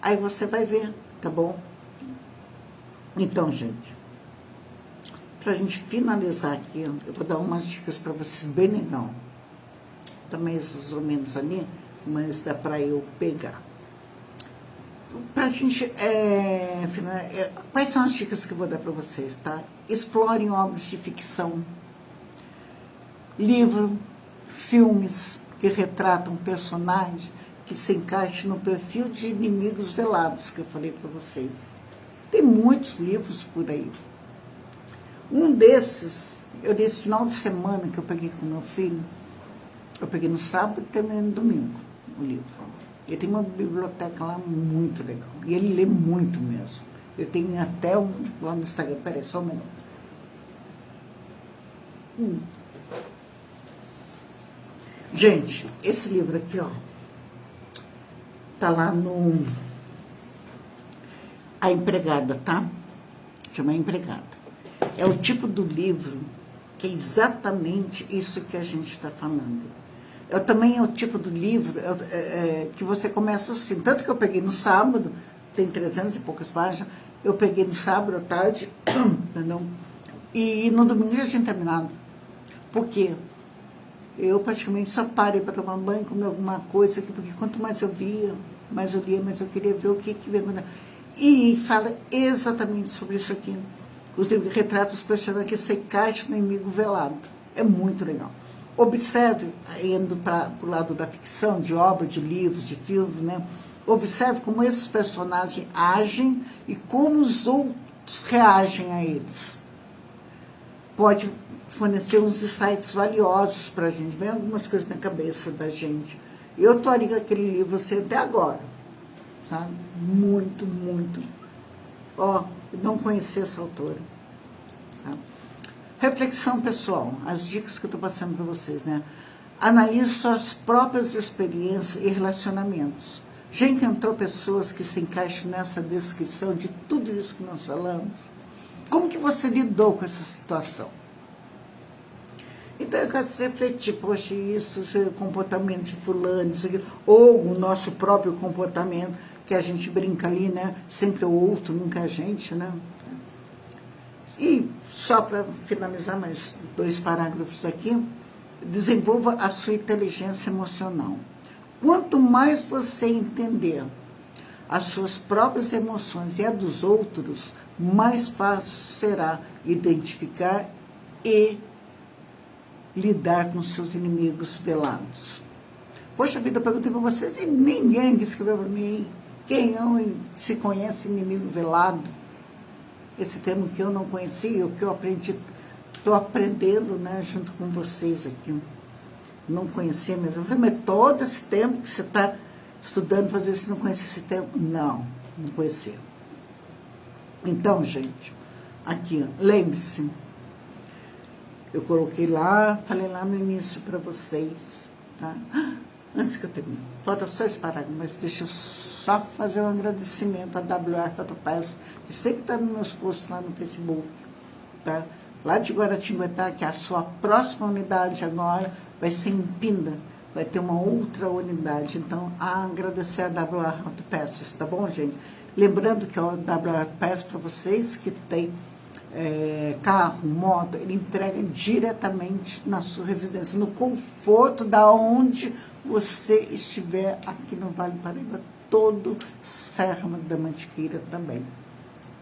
Aí você vai ver, tá bom? Então, gente, pra gente finalizar aqui, eu vou dar umas dicas para vocês bem legal. Também mais ou menos ali, mas dá para eu pegar. Pra gente, quais são as dicas que eu vou dar para vocês, tá? Explorem obras de ficção, livro, filmes que retratam personagens que se encaixe no perfil de inimigos velados que eu falei para vocês. Tem muitos livros por aí. Um desses, eu dei esse final de semana que eu peguei com meu filho, eu peguei no sábado e terminei no domingo o livro. Ele tem uma biblioteca lá muito legal, e ele lê muito mesmo. Eu tenho até um lá no Instagram. Peraí, só um minuto. Gente, esse livro aqui, ó, tá lá no A Empregada, tá? Chama A Empregada. É o tipo do livro que é exatamente isso que a gente está falando. Também é o tipo do livro que você começa assim. Tanto que eu peguei no sábado, tem 300 e poucas páginas, eu peguei no sábado à tarde, entendeu? E no domingo já tinha terminado. Por quê? Eu praticamente só parei para tomar banho, comer alguma coisa aqui, porque quanto mais eu via, mais eu lia, mais eu queria ver o que vem. E fala exatamente sobre isso aqui. Os livros retratam os personagens que se encaixam no inimigo velado. É muito legal. Observe, indo para o lado da ficção, de obra, de livros, de filmes, né? Observe como esses personagens agem e como os outros reagem a eles. Pode fornecer uns insights valiosos para a gente. Vem algumas coisas na cabeça da gente. Eu estou ali com aquele livro assim até agora, sabe? Muito, muito. Ó, não conheci essa autora, sabe? Reflexão pessoal, as dicas que eu estou passando para vocês, né? Analise suas próprias experiências e relacionamentos. Já encontrou pessoas que se encaixam nessa descrição de tudo isso que nós falamos? Como que você lidou com essa situação? Então eu quero refletir, poxa, isso é o comportamento de fulano, isso aqui, ou o nosso próprio comportamento, que a gente brinca ali, né? Sempre o outro, nunca a gente, né? E só para finalizar mais 2 parágrafos aqui, desenvolva a sua inteligência emocional. Quanto mais você entender as suas próprias emoções e a dos outros, mais fácil será identificar e lidar com seus inimigos velados. Poxa vida, eu perguntei para vocês e ninguém escreveu para mim. Quem se conhece inimigo velado? Esse termo que eu não conhecia, o que eu aprendi, estou aprendendo, né, junto com vocês aqui. Não conhecia mesmo. Eu falei, mas todo esse tempo que você está estudando, fazer isso, não conhecia esse termo? Não conhecia. Então, gente, aqui, lembre-se, eu coloquei lá, falei lá no início para vocês, tá? Antes que eu termine, falta só esse parágrafo, mas deixa eu só fazer um agradecimento à WR Autopass, que sempre está nos meus posts lá no Facebook, tá? Lá de Guaratinguetá, que é a sua próxima unidade agora, vai ser em Pinda, vai ter uma outra unidade. Então, agradecer a WR Autopass, tá bom, gente? Lembrando que o WR Pass, para vocês que tem carro, moto, ele entrega diretamente na sua residência, no conforto da onde você estiver aqui no Vale do Paraíba, todo Serra da Mantiqueira também,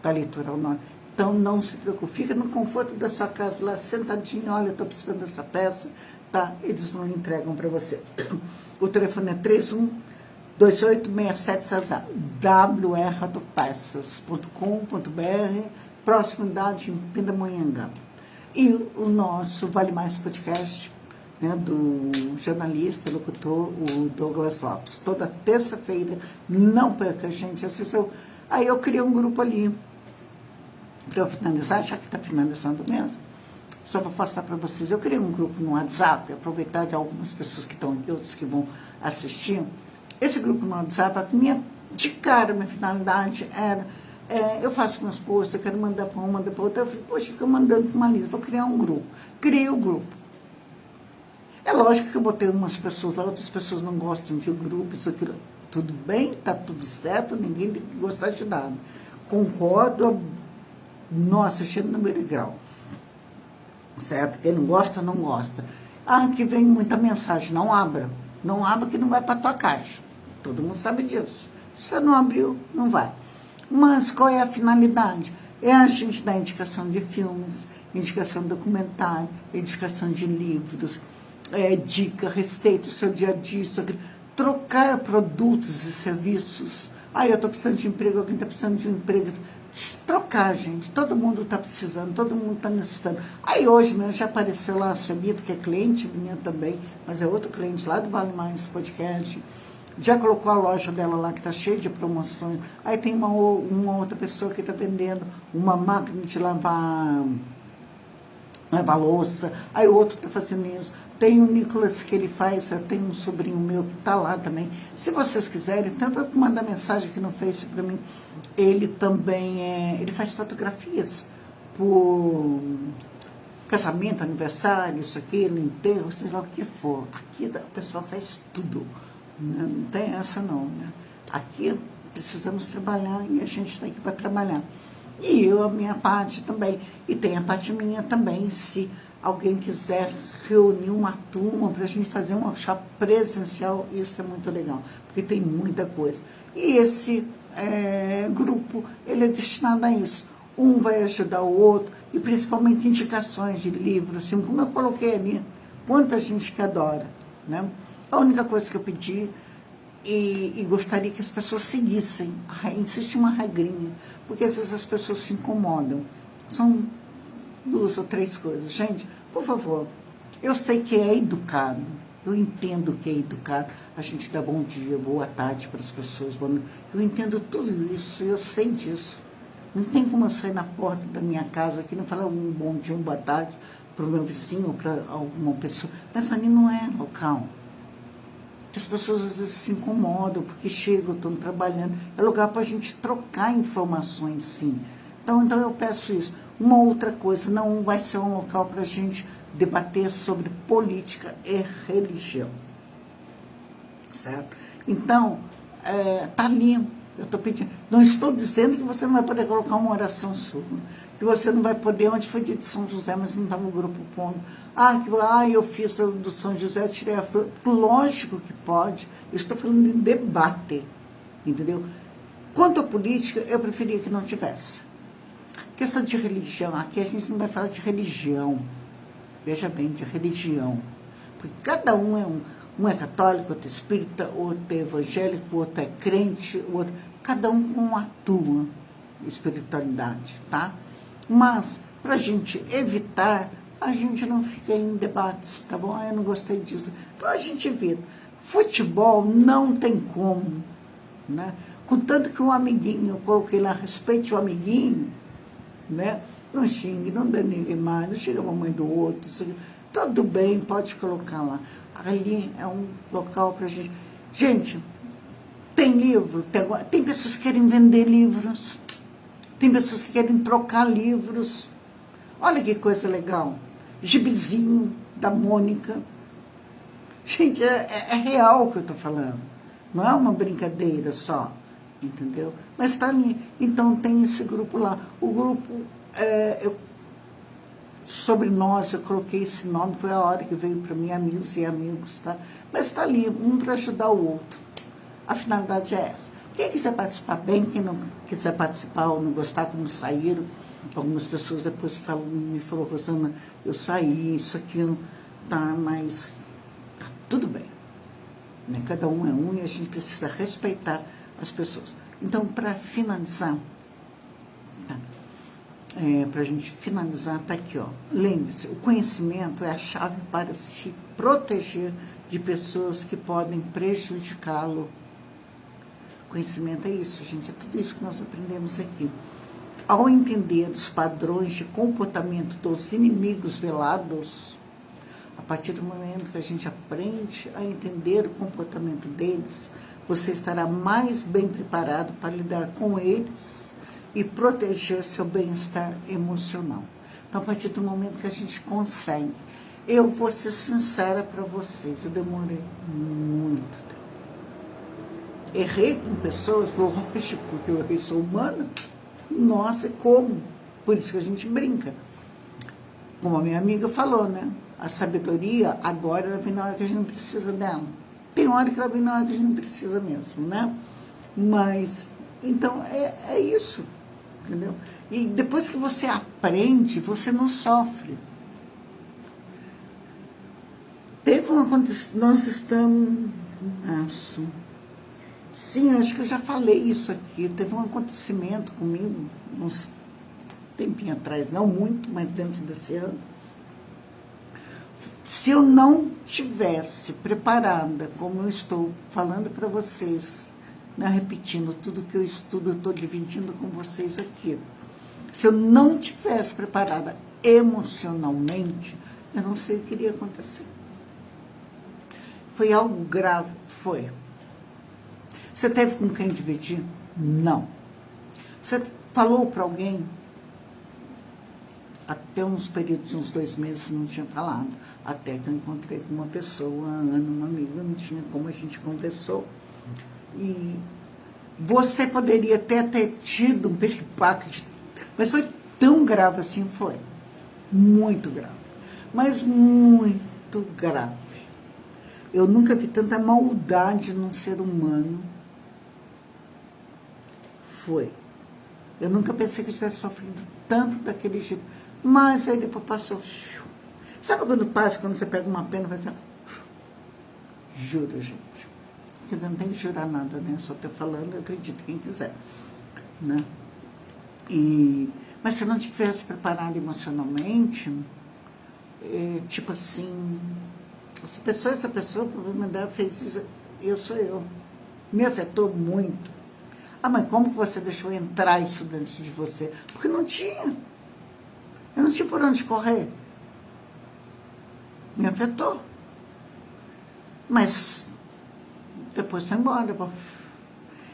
tá? Litoral Norte. Então, não se preocupe, fica no conforto da sua casa lá, sentadinho, olha, estou precisando dessa peça, tá? Eles vão e entregam para você. O telefone é 31286700, wrautopeças.com.br, proximidade em Pindamonhangaba. E o nosso Vale Mais Podcast, né, do jornalista, locutor, o Douglas Lopes. Toda terça-feira, não perca, gente, assistam. Aí eu criei um grupo ali, para eu finalizar, já que está finalizando mesmo, só vou passar para vocês. Eu criei um grupo no WhatsApp, aproveitar de algumas pessoas que estão aqui, outros que vão assistir. Esse grupo no WhatsApp, minha finalidade era, eu faço meus posts, eu quero mandar para uma, mandar para outra. Eu falei, poxa, fica mandando para uma lista, vou criar um grupo. Criei o grupo. É lógico que eu botei umas pessoas lá, outras pessoas não gostam de grupo, isso aqui. Tudo bem, tá tudo certo, ninguém tem que gostar de nada. Concordo, nossa, cheio no número de grau. Certo? Quem não gosta, não gosta. Ah, que vem muita mensagem, não abra. Não abra que não vai para tua caixa. Todo mundo sabe disso. Se você não abriu, não vai. Mas qual é a finalidade? É a gente dar indicação de filmes, indicação de documentário, indicação de livros, dica, receita, seu dia a dia, trocar produtos e serviços. Ah, eu estou precisando de emprego, alguém está precisando de um emprego. Trocar, gente. Todo mundo está precisando, todo mundo está necessitando. Aí hoje mesmo já apareceu lá a Samita, que é cliente minha também, mas é outro cliente lá do Vale Mais Podcast. Já colocou a loja dela lá que está cheia de promoções. Aí tem uma outra pessoa que está vendendo uma máquina de lavar louça. Aí o outro está fazendo isso. Tem o Nicolas que ele faz, eu tenho um sobrinho meu que está lá também. Se vocês quiserem, tenta mandar mensagem aqui no Face para mim. Ele também ele faz fotografias por casamento, aniversário, isso aqui, no enterro, seja lá o que for. Aqui o pessoal faz tudo. Né? Não tem essa não. Né? Aqui precisamos trabalhar e a gente está aqui para trabalhar. E eu, a minha parte também. E tem a parte minha também, se alguém quiser reunir uma turma para a gente fazer um workshop presencial, isso é muito legal, porque tem muita coisa. E esse grupo, ele é destinado a isso. Um vai ajudar o outro, e principalmente indicações de livros, assim, como eu coloquei ali, quanta gente que adora. Né? A única coisa que eu pedi, e gostaria que as pessoas seguissem, existe uma regrinha, porque às vezes as pessoas se incomodam. São 2 ou 3 coisas. Gente, por favor, eu sei que é educado, eu entendo que é educado, a gente dá bom dia, boa tarde para as pessoas, eu entendo tudo isso, eu sei disso. Não tem como eu sair na porta da minha casa aqui e não falar um bom dia, uma boa tarde para o meu vizinho ou para alguma pessoa. Mas ali não é local. As pessoas às vezes se incomodam porque chegam, estão trabalhando. É lugar para a gente trocar informações, sim. Então eu peço isso. Uma outra coisa, não vai ser um local para a gente debater sobre política e religião. Certo? Então, está ali. Eu estou pedindo. Não estou dizendo que você não vai poder colocar uma oração sua. Que você não vai poder, onde foi dia de São José, mas não estava o grupo pondo. Eu fiz do São José, tirei a flor. Lógico que pode. Eu estou falando de debate. Entendeu? Quanto à política, eu preferia que não tivesse. Questão de religião. Aqui a gente não vai falar de religião. Veja bem, de religião. Porque cada um é um. Um é católico, outro é espírita, outro é evangélico, outro é crente, cada um com a tua espiritualidade, tá? Mas, para a gente evitar, a gente não fica em debates, tá bom? Eu não gostei disso. Então, a gente evita. Futebol não tem como, né? Contanto que um amiguinho, eu coloquei lá, respeite o amiguinho, né? Não xingue, não dê ninguém mais, não chega a mamãe do outro, tudo bem, pode colocar lá. Ali é um local para a gente. Gente, tem livro, tem pessoas que querem vender livros, tem pessoas que querem trocar livros. Olha que coisa legal. Gibizinho da Mônica. Gente, é real o que eu estou falando. Não é uma brincadeira só, entendeu? Mas está ali. Então tem esse grupo lá. O grupo, sobre nós, eu coloquei esse nome, foi a hora que veio para mim, amigos e amigos, tá? Mas está ali, um para ajudar o outro. A finalidade é essa. Quem quiser participar bem, quem não quiser participar ou não gostar, como saíram, algumas pessoas depois me falou, Rosana, eu saí, isso, aquilo, tá, mas tá tudo bem. Né? Cada um é um e a gente precisa respeitar as pessoas. Então, para finalizar, tá? Para a gente finalizar, está aqui, ó. Lembre-se, o conhecimento é a chave para se proteger de pessoas que podem prejudicá-lo. Conhecimento é isso, gente, é tudo isso que nós aprendemos aqui. Ao entender os padrões de comportamento dos inimigos velados, a partir do momento que a gente aprende a entender o comportamento deles, você estará mais bem preparado para lidar com eles e proteger seu bem-estar emocional. Então, a partir do momento que a gente consegue, eu vou ser sincera para vocês, eu demorei muito tempo. Errei com pessoas, lógico que eu errei, sou humana. Nossa, como? Por isso que a gente brinca. Como a minha amiga falou, né? A sabedoria, agora, ela vem na hora que a gente não precisa dela. Tem hora que ela vem na hora que a gente não precisa mesmo, né? Mas, então, é isso. Entendeu? E depois que você aprende, você não sofre. Teve um acontecimento, nós estamos, sim, acho que eu já falei isso aqui, teve um acontecimento comigo, uns tempinho atrás, não muito, mas dentro desse ano. Se eu não tivesse preparada, como eu estou falando para vocês, né, repetindo tudo que eu estudo, eu estou dividindo com vocês aqui. Se eu não tivesse preparada emocionalmente, eu não sei o que iria acontecer. Foi algo grave? Foi. Você teve com quem dividir? Não. Você falou para alguém? Até uns períodos de uns 2 meses não tinha falado. Até que eu encontrei com uma pessoa, Ana, uma amiga, não tinha como, a gente conversou. E você poderia ter tido um piripaque, mas foi tão grave assim, foi. Muito grave. Mas muito grave. Eu nunca vi tanta maldade num ser humano. Foi. Eu nunca pensei que eu tivesse sofrido tanto daquele jeito. Mas aí depois passou. Sabe quando passa, quando você pega uma pena e vai assim, juro, gente. Quer dizer, não tem que jurar nada, né? Só estou falando, eu acredito quem quiser. Né? Mas se não tivesse preparado emocionalmente, tipo assim, essa pessoa, o problema dela fez isso, eu. Me afetou muito. Ah, mas como que você deixou entrar isso dentro de você? Porque não tinha. Eu não tinha por onde correr. Me afetou. Mas depois foi embora.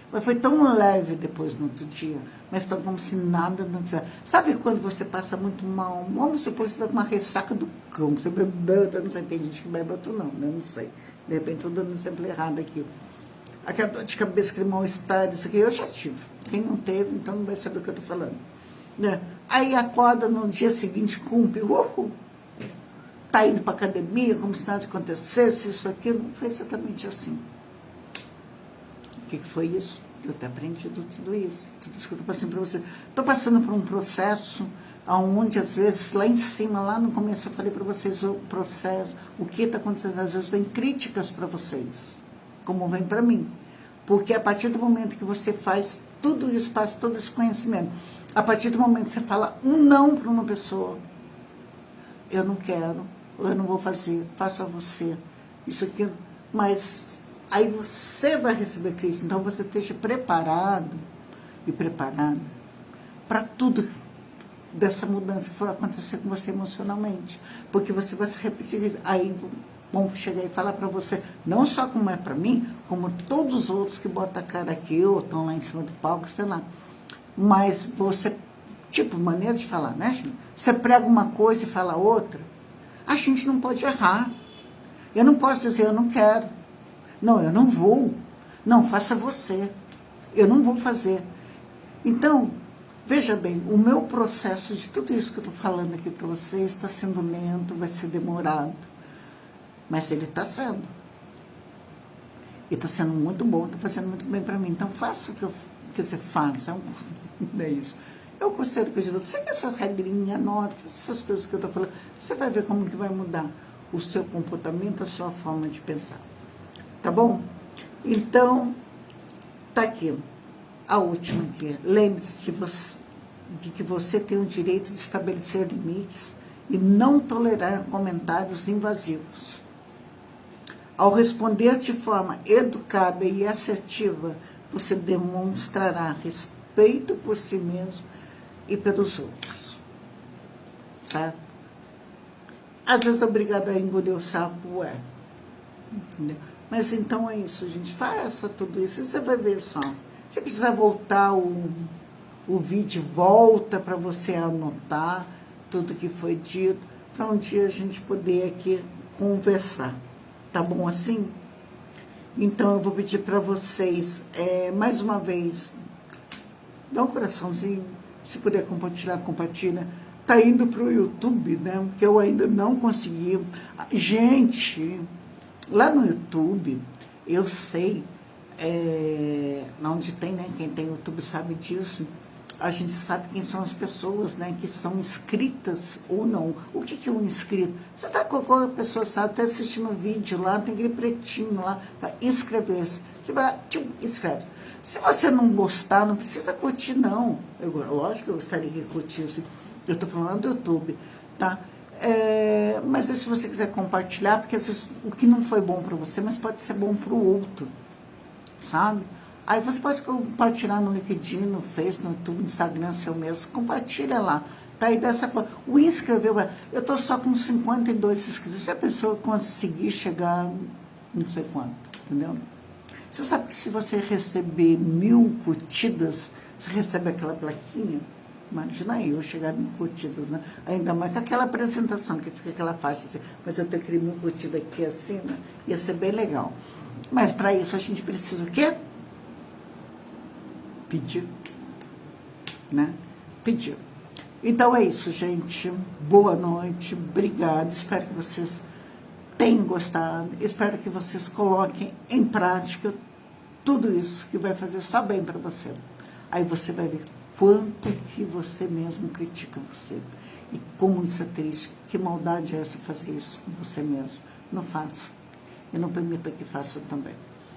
Mas foi tão leve depois, no outro dia. Mas tão como se nada não tivesse. Sabe quando você passa muito mal? Vamos supor que você está com uma ressaca do cão. Você bebeu, não sei, tem gente que bebe, outro não, né? Não sei. De repente estou dando exemplo errado aqui. Aquela dor de cabeça, aquele mal-estar, isso aqui, eu já tive. Quem não teve, então não vai saber o que eu estou falando. Né? Aí acorda no dia seguinte, cumpre, tá indo para academia, como se nada acontecesse, isso aqui, não foi exatamente assim. O que foi isso? Eu tenho aprendido tudo isso que eu estou passando para você. Estou passando por um processo onde, às vezes, lá em cima, lá no começo, eu falei para vocês o processo, o que está acontecendo, às vezes vem críticas para vocês, como vem para mim. Porque a partir do momento que você faz tudo isso, passa todo esse conhecimento, a partir do momento que você fala um não para uma pessoa, eu não quero, eu não vou fazer, faça você, isso aqui, mas aí você vai receber crítica, então você esteja preparado e preparada para tudo dessa mudança que for acontecer com você emocionalmente, porque você vai se repetir, aí vão chegar e falar para você, não só como é para mim, como todos os outros que botam a cara aqui, ou estão lá em cima do palco, sei lá, mas você, tipo, maneira de falar, né, gente? Você prega uma coisa e fala outra, a gente não pode errar, eu não posso dizer, eu não quero, não, eu não vou, não, faça você, eu não vou fazer. Então, veja bem, o meu processo de tudo isso que eu estou falando aqui para vocês está sendo lento, vai ser demorado, mas ele está sendo. E está sendo muito bom, está fazendo muito bem para mim. Então, faça o que você faz, é isso. Eu considero que eu digo, segue essa regrinha, anota, essas coisas que eu estou falando, você vai ver como que vai mudar o seu comportamento, a sua forma de pensar. Tá bom? Então, tá aqui. A última aqui. Lembre-se de que você tem o direito de estabelecer limites e não tolerar comentários invasivos. Ao responder de forma educada e assertiva, você demonstrará respeito por si mesmo e pelos outros. Certo? Às vezes é obrigado a engolir o sapo, entendeu? Mas então é isso, gente. Faça tudo isso e você vai ver só. Se precisar voltar o vídeo, volta para você anotar tudo que foi dito, para um dia a gente poder aqui conversar. Tá bom assim? Então eu vou pedir para vocês, mais uma vez, dá um coraçãozinho, se puder compartilhar, compartilha. Tá indo para o YouTube, né? Que eu ainda não consegui. Gente, lá no YouTube, eu sei, onde tem, né? Quem tem YouTube sabe disso. A gente sabe quem são as pessoas, né, que são inscritas ou não. O que é um inscrito? Você está com a pessoa, sabe, está assistindo um vídeo lá, tem aquele pretinho lá, para inscrever-se. Você vai lá, inscreve. Se você não gostar, não precisa curtir, não. Lógico que eu gostaria que curtisse. Eu estou falando do YouTube, tá? Mas aí, se você quiser compartilhar, porque às vezes o que não foi bom para você, mas pode ser bom para o outro, sabe? Aí você pode compartilhar no LinkedIn, no Facebook, no YouTube, no Instagram, seu mesmo, compartilha lá. Tá aí dessa forma. O inscreveu, eu tô só com 52 inscritos. Já pensou conseguir chegar não sei quanto, entendeu? Você sabe que se você receber 1000 curtidas, você recebe aquela plaquinha? Imagina aí, eu chegar a 1000 curtidas, né? Ainda mais com aquela apresentação, que fica aquela faixa assim, mas eu tenho aquele 1000 curtidas aqui assim, né? Ia ser bem legal. Mas para isso a gente precisa o quê? Pedir, né? Pedir. Então é isso, gente. Boa noite, obrigado. Espero que vocês tenham gostado. Espero que vocês coloquem em prática tudo isso que vai fazer só bem para você. Aí você vai ver quanto que você mesmo critica você. E como isso é triste. Que maldade é essa fazer isso com você mesmo? Não faça. E não permita que faça também.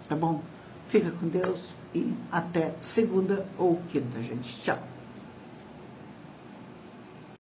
Tá bom? Fica com Deus e até segunda ou quinta, gente. Tchau.